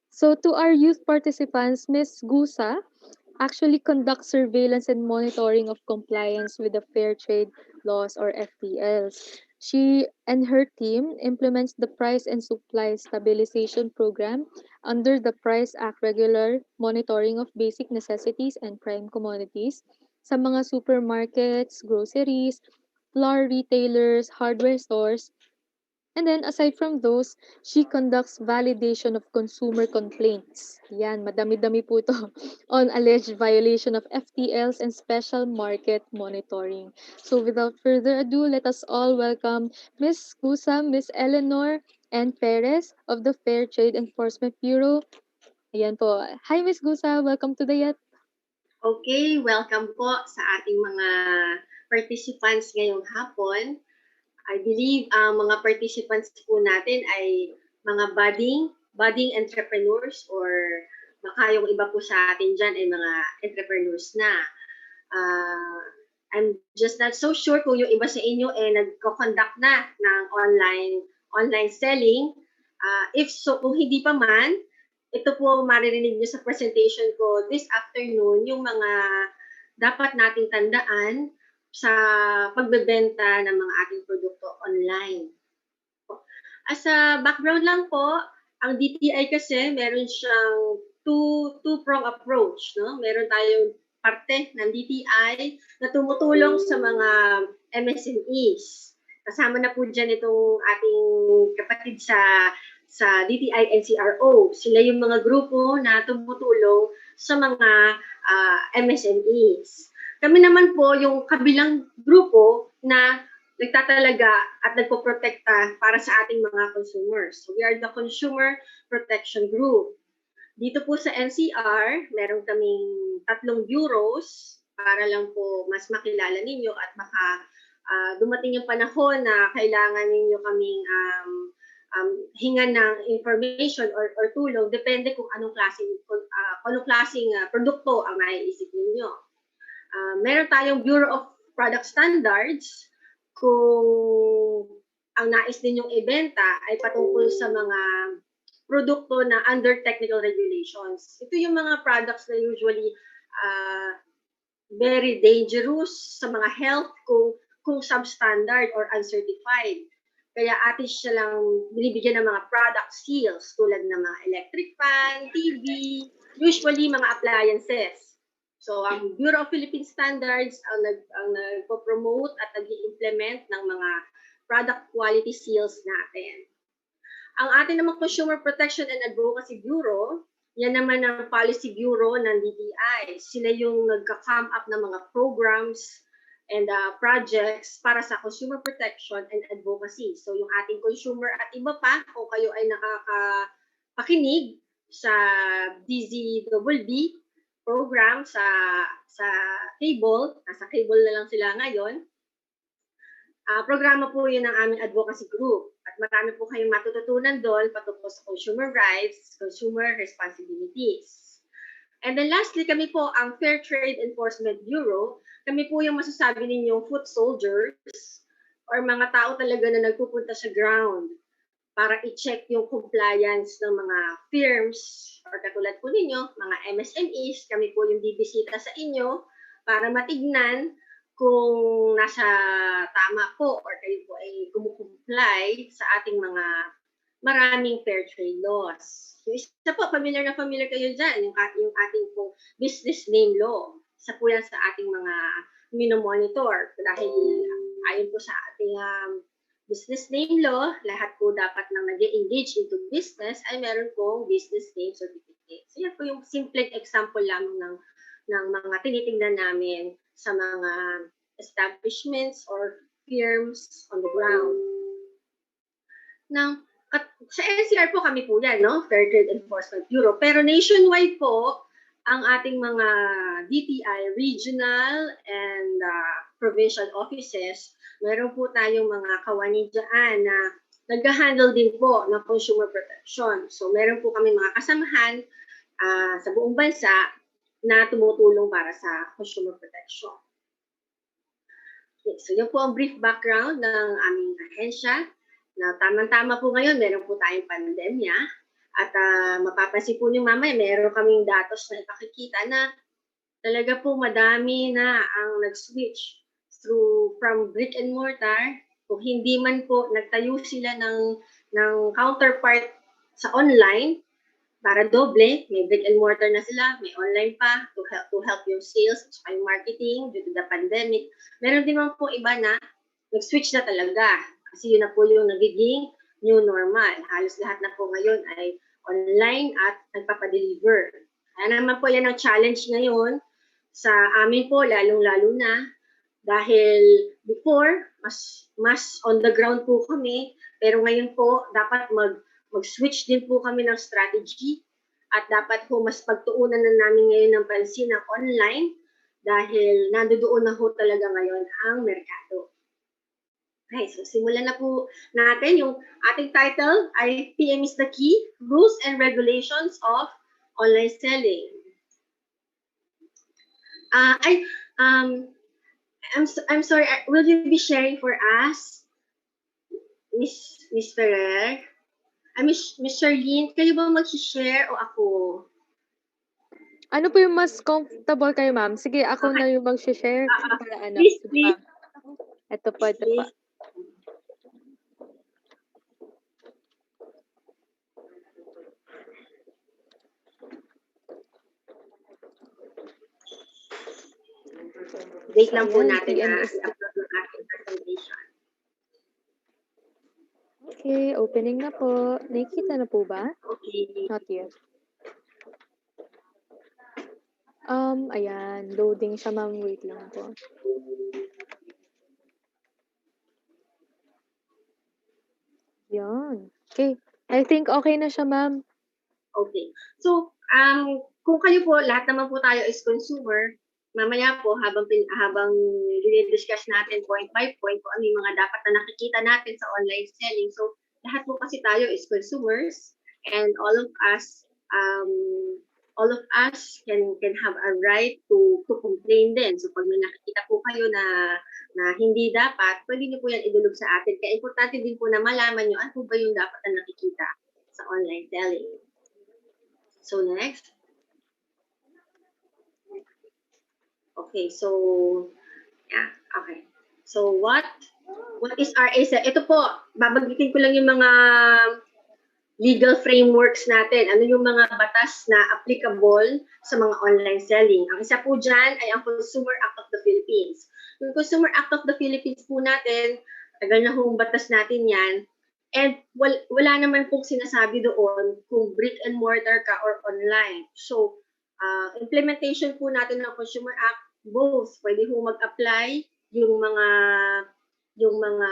So to our youth participants, Miss Gusa actually conducts surveillance and monitoring of compliance with the Fair Trade Laws or FTLs. She and her team implements the Price and Supply Stabilization Program under the Price Act regular monitoring of basic necessities and prime commodities sa mga supermarkets, groceries, flour retailers, hardware stores. And then, aside from those, she conducts validation of consumer complaints. Yan, madami-dami po ito on alleged violation of FTLs and special market monitoring. So, without further ado, let us all welcome Miss Kusa, Miss Eleanor, and Perez of the Fair Trade Enforcement Bureau. Ayan po. Hi, Miss Gusa. Welcome to the YET. Okay, welcome po sa ating mga participants ngayong hapon. I believe ang mga participants po natin ay mga budding entrepreneurs or baka yung iba po sa atin dyan ay mga entrepreneurs na. I'm just not so sure kung yung iba sa inyo ay nagko-conduct na ng online selling. If so, kung hindi pa man, ito po maririnig nyo sa presentation ko this afternoon yung mga dapat nating tandaan sa pagbebenta ng mga ating produkto online. As a background lang po, ang DTI kasi meron siyang two-prong approach. No? Meron tayong parte ng DTI na tumutulong sa mga MSMEs. Kasama na po dyan itong ating kapatid sa DTI NCRO. Sila yung mga grupo na tumutulong sa mga MSMEs. Kami naman po yung kabilang grupo na nagtatalaga at nagpoprotekta para sa ating mga consumers. So we are the Consumer Protection Group. Dito po sa NCR, meron kaming 3 bureaus para lang po mas makilala ninyo at baka dumating yung panahon na kailangan ninyo kaming hingan ng information or tulong, depende kung anong klaseng produkto ang naiisip ninyo. Meron tayong Bureau of Product Standards kung ang nais ninyong ibenta ay patungkol sa mga produkto na under technical regulations. Ito yung mga products na usually very dangerous sa mga health kung substandard or uncertified. Kaya atin siya lang binibigyan ng mga product seals tulad ng mga electric fan, TV, usually mga appliances. So, ang Bureau of Philippine Standards ang nagpo-promote at nag-i-implement ng mga product quality seals natin. Ang ating namang Consumer Protection and Advocacy Bureau, yan naman ang Policy Bureau ng DTI. Sila yung nagka-come up ng mga programs and projects para sa consumer protection and advocacy. So yung ating consumer at iba pa, kung kayo ay nakakapakinig sa DZWB program sa cable, nasa cable na lang sila ngayon, programa po yun ng aming advocacy group. At marami po kayong matututunan doon patungkol sa consumer rights, consumer responsibilities. And then lastly, kami po ang Fair Trade Enforcement Bureau. Kami po yung masasabi ninyong foot soldiers or mga tao talaga na nagpupunta sa ground para i-check yung compliance ng mga firms or katulad po ninyo, mga MSMEs. Kami po yung bibisita sa inyo para matignan kung nasa tama po or kayo po ay kumukumply sa ating mga maraming fair trade laws. Yung isa po, familiar na familiar kayo dyan, yung ating pong business name law. Isa po yan sa ating mga minomonitor. Dahil ayon po sa ating business name law, lahat po dapat nang nag-engage into business ay meron pong business name certificate. So yan po yung simple example lamang ng mga tinitingnan namin sa mga establishments or firms on the ground. sa NCR po kami po yan, no? Fair Trade Enforcement Bureau. Pero nationwide po, ang ating mga DTI, regional and provincial offices, meron po tayong mga kawani dyan na nag-handle din po ng consumer protection. So meron po kami mga kasamahan sa buong bansa na tumutulong para sa consumer protection. Okay, so yun po ang brief background ng aming ahensya. Na tamang-tama po ngayon, meron po tayong pandemya. At mapapansin po niyo mamaya, meron kaming datos na ipakikita na talaga po madami na ang nag-switch from brick and mortar. Kung hindi man po nagtayo sila ng counterpart sa online, para doble, may brick and mortar na sila, may online pa to help yung sales at yung marketing due to the pandemic. Meron din naman po iba na nag-switch na talaga kasi yun na po yung nagiging new normal. Halos lahat na po ngayon ay online at nagpapadeliver. Kaya naman po yan ang challenge ngayon sa amin po, lalong-lalo na dahil before, mas on the ground po kami, pero ngayon po dapat mag-switch din po kami ng strategy at dapat po mas pagtuunan na namin ngayon ng pansin ng online dahil nandoon na po talaga ngayon ang merkado. Okay, so simulan na po natin. Yung ating title ay PM is the Key, Rules and Regulations of Online Selling. I'm sorry, will you be sharing for us, Miss Ferrer? Miss Charlene, kayo ba mag-share o ako? Ano po yung mas comfortable kayo, ma'am? Sige, ako na yung mag-share para ano. Please. Ito po. Wait lang po natin na i-upload ng ating presentation. Okay, opening na po. Nakikita na po ba? Okay. Not yet. Ayan. Loading siya, ma'am. Wait lang po. Yan. Okay. I think okay na siya, ma'am. Okay. So, kung kayo po, lahat naman po tayo is consumer, mamaya po habang dinidiscuss natin point by point kung ano yung mga dapat na nakikita natin sa online selling. So, lahat po kasi tayo is consumers and all of us can have a right to complain din. So, pag may nakikita po kayo na hindi dapat, pwede niyo po yan idulog sa atin. Kaya importante din po na malaman niyo ano ba yung dapat na nakikita sa online selling. So, next. Okay, so, yeah, okay. So, what is RA? Ito po, babanggitin ko lang yung mga legal frameworks natin. Ano yung mga batas na applicable sa mga online selling. Ang isa po dyan ay ang Consumer Act of the Philippines. Yung Consumer Act of the Philippines po natin, tagal na hong batas natin yan, and wala naman pong sinasabi doon kung brick and mortar ka or online. So, implementation po natin ng Consumer Act, both pwede po mag-apply yung mga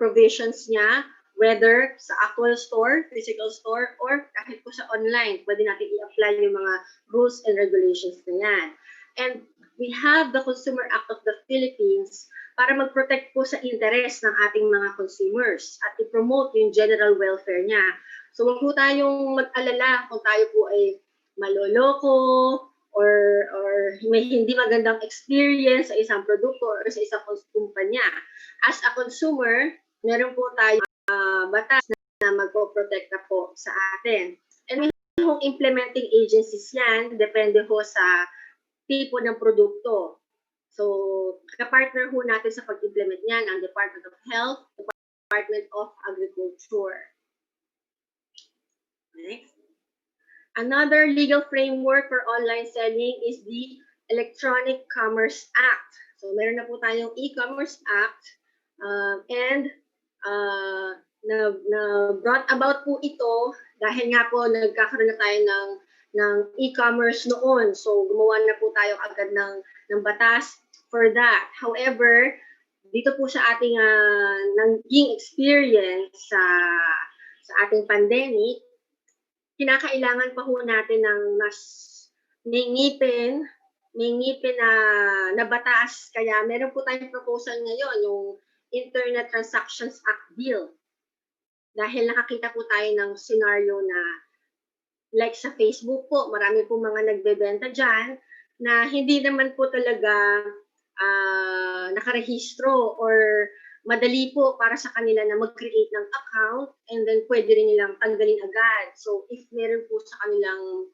provisions niya, whether sa actual store, physical store, or kahit po sa online, pwede natin i-apply yung mga rules and regulations na yan. And we have the Consumer Act of the Philippines para mag-protect po sa interest ng ating mga consumers at i-promote yung general welfare niya. So wag po tayong mag-alala kung tayo po ay maloloko or may hindi magandang experience sa isang produkto or sa isang kumpanya. As a consumer, meron po tayo batas na magpo-protect po sa atin. And may implementing agencies yan, depende po sa tipo ng produkto. So, kapartner ho natin sa pag-implement niyan ang Department of Health, Department of Agriculture. Next. Another legal framework for online selling is the Electronic Commerce Act. So, meron na po tayong E-Commerce Act and brought about po ito dahil nga po nagkakaroon na tayo ng e-commerce noon. So, gumawa na po tayo agad ng batas for that. However, dito po sa ating naging experience sa ating pandemic, kinakailangan pa ho natin ng mas may ngipin na batas. Kaya meron po tayong proposal ngayon, yung Internet Transactions Act Bill. Dahil nakakita po tayo ng scenario na like sa Facebook po, marami po mga nagbebenta dyan na hindi naman po talaga nakarehistro or madali po para sa kanila na mag-create ng account and then pwede rin nilang tanggalin agad. So if meron po sa kanilang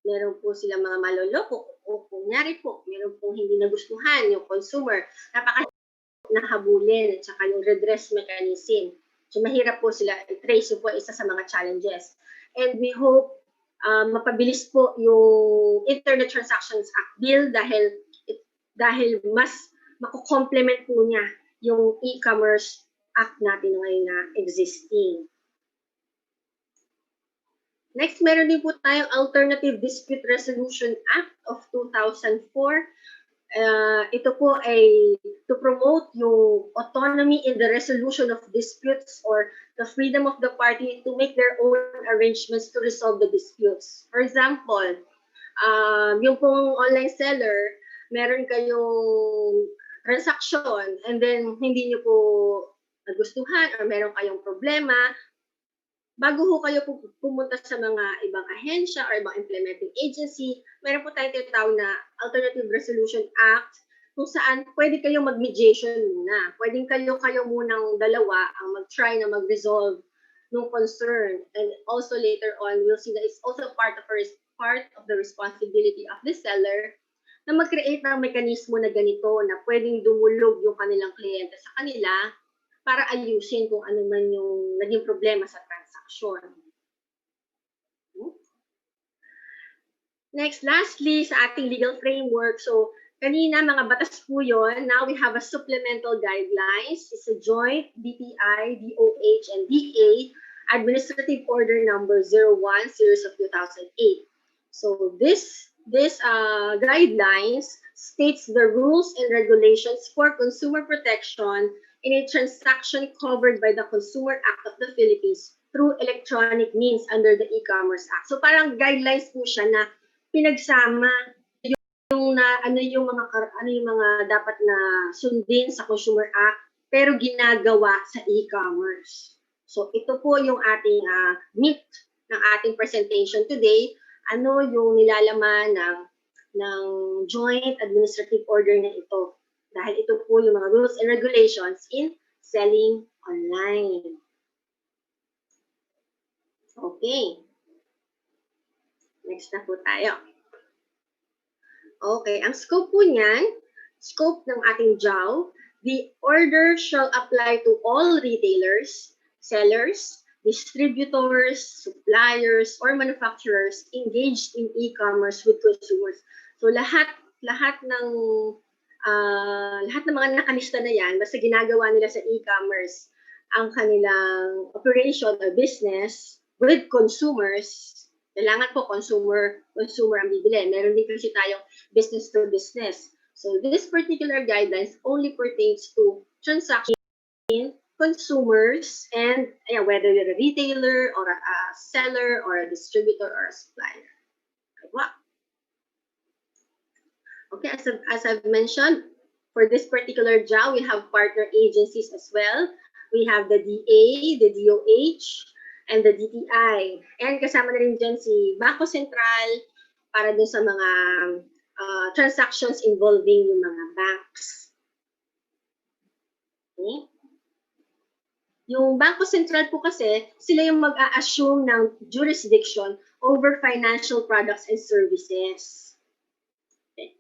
meron po silang mga maloloko o kunyari po, meron pong hindi nagustuhan yung consumer, nahabulin at saka yung redress mechanism. So mahirap po sila i-trace. So po isa sa mga challenges. And we hope mapabilis po yung Internet Transactions Act Bill dahil mas mako-complement po niya yung e-commerce act natin ngayon na existing. Next, meron din po tayong Alternative Dispute Resolution Act of 2004. Ito po ay to promote yung autonomy in the resolution of disputes or the freedom of the party to make their own arrangements to resolve the disputes. For example, yung pong online seller, meron kayong transaction and then hindi nyo po nagustuhan or meron kayong problema, bago ho kayo pumunta sa mga ibang ahensya or ibang implementing agency, meron po tayong tinatawag na Alternative Resolution Act kung saan pwede kayong mag-mediation muna. Pwedeng kayo munang dalawa ang mag-try na mag-resolve ng concern. And also later on, we'll see that it's also part of the responsibility of the seller na mag-create ng mekanismo na ganito na pwedeng dumulog yung kanilang kliyente sa kanila para ayusin kung ano man yung naging problema sa transaction. Next, lastly, sa ating legal framework. So, kanina, mga batas po yun. Now, we have a Supplemental Guidelines. It's a joint DTI, DOH, and DA Administrative Order Number 01, Series of 2008. So, this guidelines states the rules and regulations for consumer protection in a transaction covered by the Consumer Act of the Philippines through electronic means under the E-commerce Act. So parang guidelines po siya na pinagsama yung ano yung mga dapat na sundin sa Consumer Act pero ginagawa sa e-commerce. So ito po yung ating meat ng ating presentation today. Ano yung nilalaman ng joint administrative order na ito? Dahil ito po yung mga rules and regulations in selling online. Okay. Next na po tayo. Okay, ang scope po niyan, scope ng ating JAW, the order shall apply to all retailers, sellers, distributors, suppliers, or manufacturers engaged in e-commerce with consumers. So lahat ng mga nakalista na yan, basta ginagawa nila sa e-commerce ang kanilang operation or business with consumers, kailangan po consumer ang bibili. Meron din kasi tayong business to business. So this particular guidelines only pertains to transaction consumers and whether you're a retailer or a seller or a distributor or a supplier. Okay, as I've mentioned, for this particular JAW, we have partner agencies as well. We have the DA, the DOH, and the DTI. And kasama na rin dyan si Bangko Sentral para dun sa mga transactions involving yung mga banks. Okay? Yung Bangko Sentral po kasi, sila yung mag-a-assume ng jurisdiction over financial products and services. Okay.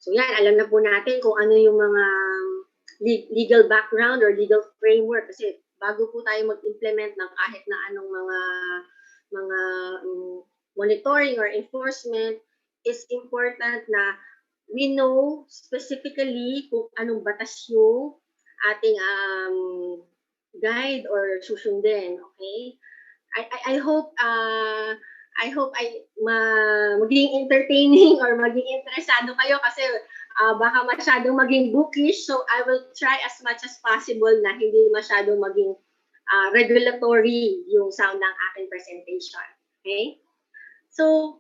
So yan, alam na po natin kung ano yung mga legal background or legal framework kasi bago po tayo mag-implement ng kahit na anong mga monitoring or enforcement, is important na we know specifically kung anong batas yung ating guide or susundin, okay? I hope maging entertaining or maging interesado kayo kasi baka masyadong maging bookish, so I will try as much as possible na hindi masyadong maging regulatory yung sound ng aking presentation. Okay? So,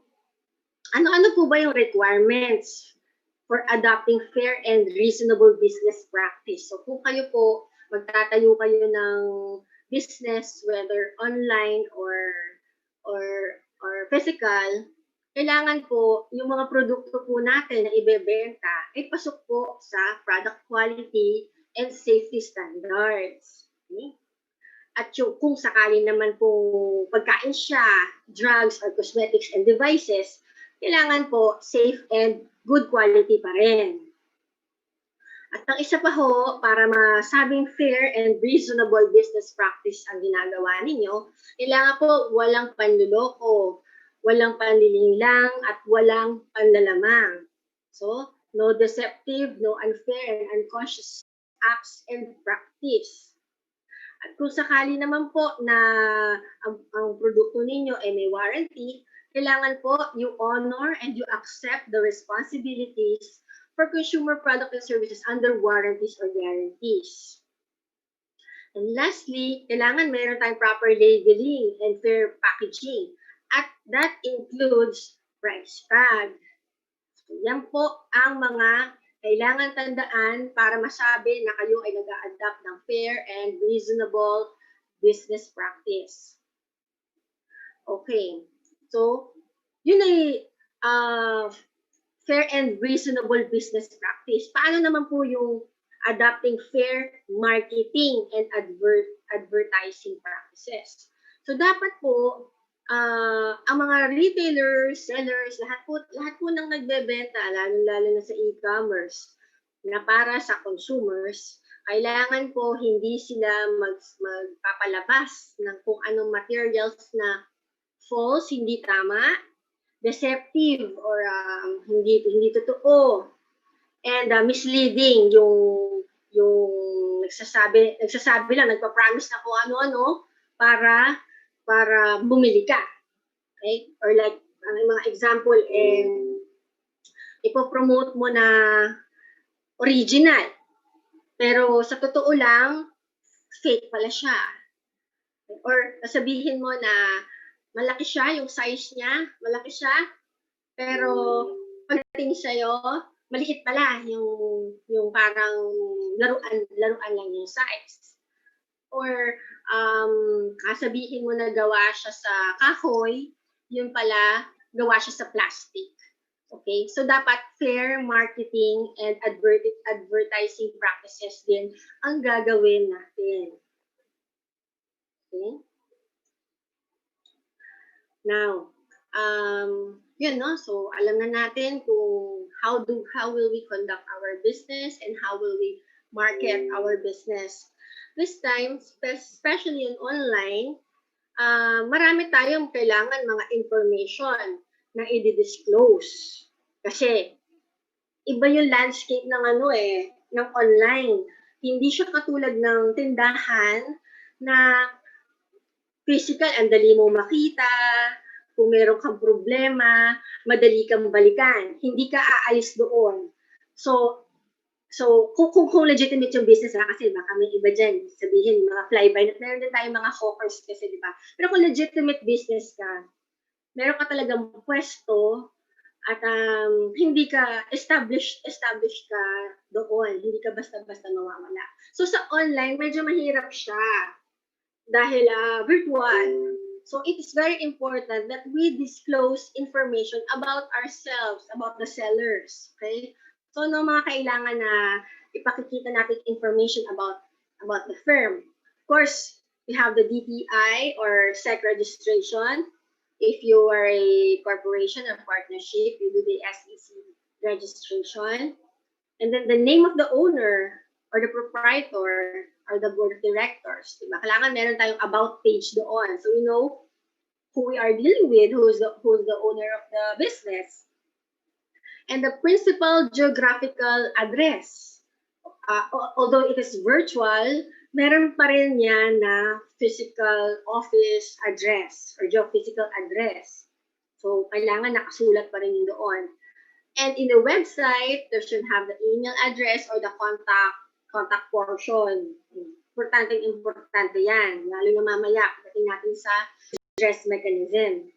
ano-ano po ba yung requirements for adopting fair and reasonable business practice? So, kung kayo po, magtatayo kayo ng business, whether online or physical, kailangan po yung mga produkto po natin na ibebenta ay pasok po sa product quality and safety standards. Okay? At yung kung sakali naman po pagkain siya, drugs or cosmetics and devices, kailangan po safe and good quality pa rin. At ang isa pa ho, para masabing fair and reasonable business practice ang ginagawa ninyo, kailangan po walang panluloko, walang panlilinglang, at walang panlalamang. So, no deceptive, no unfair and unconscious acts and practice. At kung sakali naman po na ang produkto ninyo ay may warranty, kailangan po you honor and you accept the responsibilities for consumer product and services under warranties or guarantees. And lastly, kailangan meron tayong proper labeling and fair packaging. At that includes price tag. So, yan po ang mga kailangan tandaan para masabi na kayo ay nag-a-adapt ng fair and reasonable business practice. Okay. So, yun ay fair and reasonable business practice. Paano naman po yung adopting fair marketing and advertising practices? So, dapat po ang mga retailers, sellers, lahat po ng nagbebenta, lalo na sa e-commerce, na para sa consumers, kailangan po hindi sila magpapalabas ng kung anong materials na false, hindi tama, deceptive, or hindi totoo, and misleading yung nagsasabi lang, nagpa-promise na kung ano-ano para bumili ka. Okay? Or like, mga example, ipopromote mo na original. Pero sa totoo lang, fake pala siya. Or sabihin mo na malaki siya, yung size niya, malaki siya, pero pagdating sa'yo, maliit pala yung parang laruan lang yung size. Or kasabihin mo na gawa siya sa kahoy, yun pala gawa siya sa plastic. Okay? So dapat fair marketing and advertising practices din ang gagawin natin. Okay? Now, yun, no? So alam na natin kung how will we conduct our business and how will we market our business. This time, especially in online, marami tayong kailangan mga information na i-disclose. Kasi iba yung landscape ng online. Hindi siya katulad ng tindahan na physical, ang dali mo makita, kung meron kang problema, madali kang balikan. Hindi ka aalis doon. So kung legitimate yung business kasi baka may iba dyan, sabihin, mga fly-by, meron din tayong mga hawkers kasi, di ba? Pero kung legitimate business ka, meron ka talagang pwesto at hindi ka established ka doon, hindi ka basta-basta mawawala. So sa online, medyo mahirap siya dahil virtual. So it is very important that we disclose information about ourselves, about the sellers, okay? So, mga kailangan na ipakikita natin information about the firm. Of course, we have the DTI or SEC registration. If you are a corporation or partnership, you do the SEC registration. And then the name of the owner or the proprietor or the board of directors. Diba? Kailangan meron tayong about page doon. So we know who we are dealing with, who's the owner of the business. And the principal geographical address. Although it is virtual, meron pa rin yan na physical office address or geophysical address. So, kailangan nakasulat pa rin yun doon. And in the website, there should have the email address or the contact portion. Importante yan. Lalo na mamaya, pagdating natin sa address mechanism.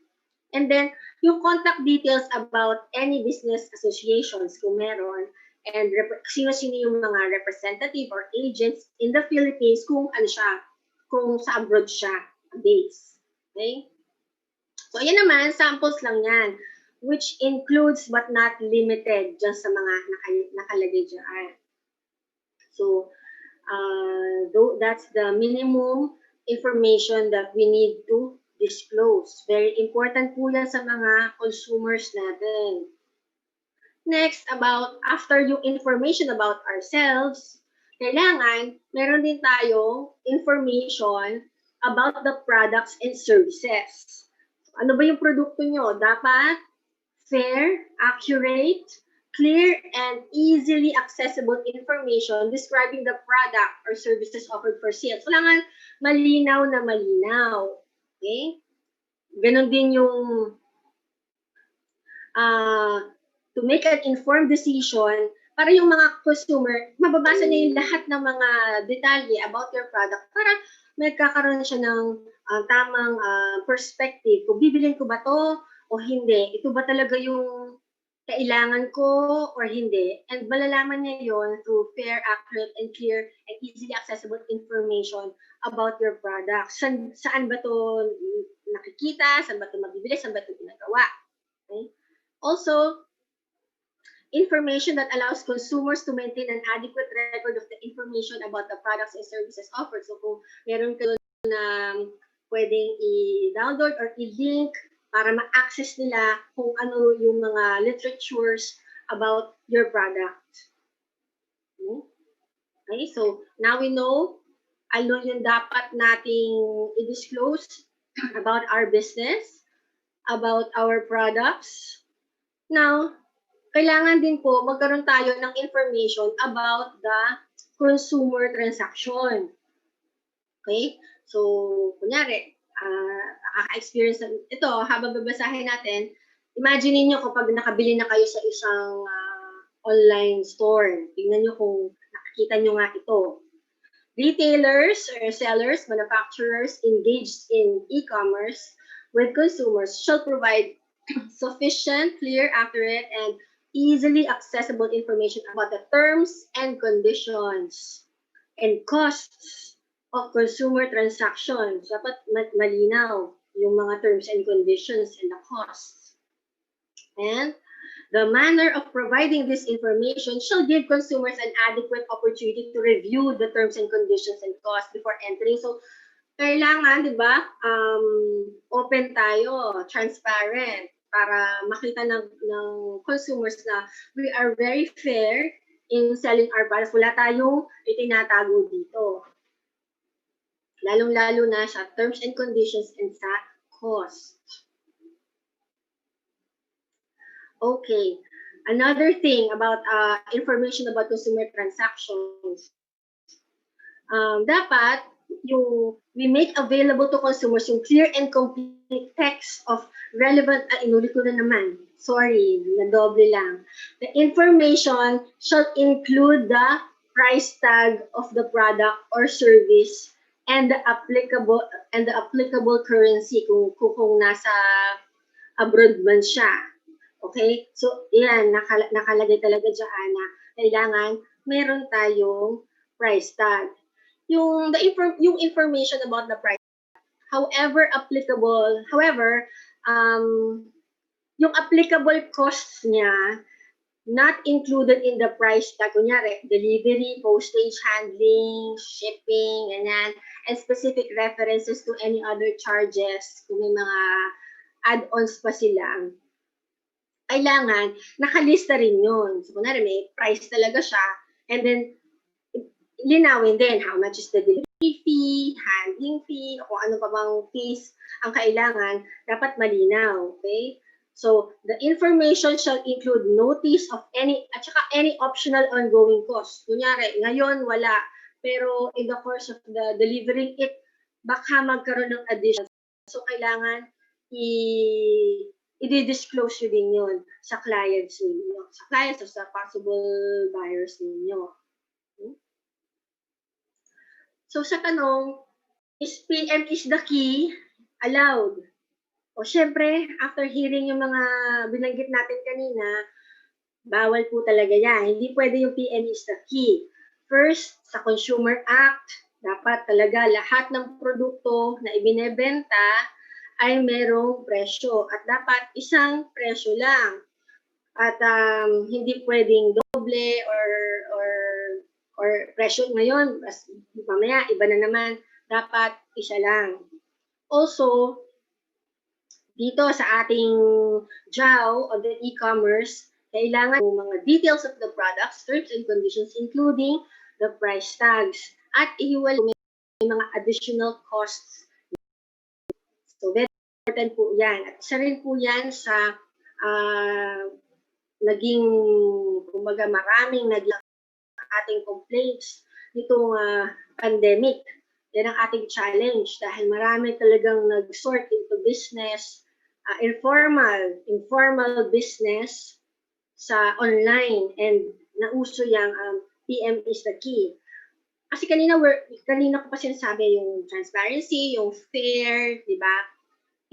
And then, yung contact details about any business associations kung meron, and sino-sino yung mga representative or agents in the Philippines kung ano siya, kung sa abroad siya base. Okay? So, ayan naman, samples lang yan, which includes but not limited dyan sa mga nakalagay dyan. So, that's the minimum information that we need to disclose. Very important po yan sa mga consumers natin. Next, after yung information about ourselves, kailangan meron din tayong information about the products and services. Ano ba yung produkto nyo? Dapat fair, accurate, clear, and easily accessible information describing the product or services offered for sale. Kailangan malinaw na malinaw. Okay? Ganon din yung to make an informed decision para yung mga consumer, mababasa niya yung lahat ng mga detalye about your product para magkakaroon siya ng tamang perspective. Kung bibilin ko ba to o hindi? Ito ba talaga yung kailangan ko or hindi? And malalaman niya yon through fair, accurate, and clear, and easily accessible information about your product. Saan ba to nakikita? Saan ba to mabibili? Saan ba to ginagawa? Okay? Also, information that allows consumers to maintain an adequate record of the information about the products and services offered. So kung meron ka na pwedeng i-download or i-link para ma-access nila kung ano yung mga literatures about your product. Okay, so now we know ano yung dapat nating i-disclose about our business, about our products. Now, kailangan din po magkaroon tayo ng information about the consumer transaction. Okay? So, kunyari, nakaka-experience ito, habang babasahin natin, imagine niyo kapag nakabili na kayo sa isang online store. Tingnan niyo kung nakikita niyo nga ito. Retailers or sellers, manufacturers engaged in e-commerce with consumers shall provide sufficient, clear, accurate, and easily accessible information about the terms and conditions and costs of consumer transactions. Dapat malinaw yung mga terms and conditions and the costs. And the manner of providing this information shall give consumers an adequate opportunity to review the terms and conditions and costs before entering. So, kailangan, di ba, open tayo, transparent, para makita ng consumers na we are very fair in selling our products. Wala tayong itinatago dito. Lalong-lalo na sa terms and conditions and sa cost. Okay. Another thing about information about consumer transactions. Dapat we make available to consumers yung clear and complete text of relevant, inulit ko na naman. Sorry, nadoble lang. The information shall include the price tag of the product or service and the applicable currency kung nasa abroad man siya. Okay? So, yan, nakalagay talaga dyan na kailangan meron tayong price tag. Yung information about the price, however, yung applicable costs niya, not included in the price tag, kunyari, delivery, postage, handling, shipping, ganyan, and specific references to any other charges, kung may mga add-ons pa sila, kailangan, nakalista rin yun. So, kunyari, may price talaga siya, and then, linawin din how much is the delivery fee, handling fee, o kung ano pa bang fees ang kailangan, dapat malinaw, okay? So, the information shall include notice of any optional ongoing cost. Kunyari, ngayon wala, pero in the course of the delivering it, baka magkaroon ng additional. So, kailangan i-disclose nyo din yun sa clients ninyo, sa clients o sa possible buyers ninyo. So sa tanong, is PM is the key allowed? O syempre, after hearing yung mga binanggit natin kanina, bawal po talaga yan. Hindi pwede yung PM is the key. First, sa Consumer Act, dapat talaga lahat ng produkto na ibinebenta ay merong presyo. At dapat isang presyo lang. At hindi pwedeng doble or presyo ngayon. Mamaya, iba na naman. Dapat isa lang. Also, dito sa ating JAW o the e-commerce, kailangan yung mga details of the products, terms and conditions, including the price tags. At ihiwalay may mga additional costs. So, very important po yan. At isa rin po yan sa naging, kumbaga, maraming naging ating complaints nitong pandemic. Yan ang ating challenge dahil marami talagang nag-sort into business, informal business sa online, and nauso yung PM is the key. Kasi kanina ko pa sinasabi yung transparency, yung fair, di ba?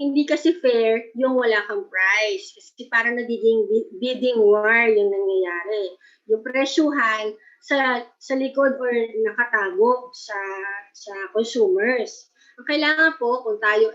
Hindi kasi fair yung wala kang price. Kasi parang nagiging bidding war yung nangyayari. Yung presyuhan sa likod or nakatago sa consumers. Ang kailangan po, kung tayo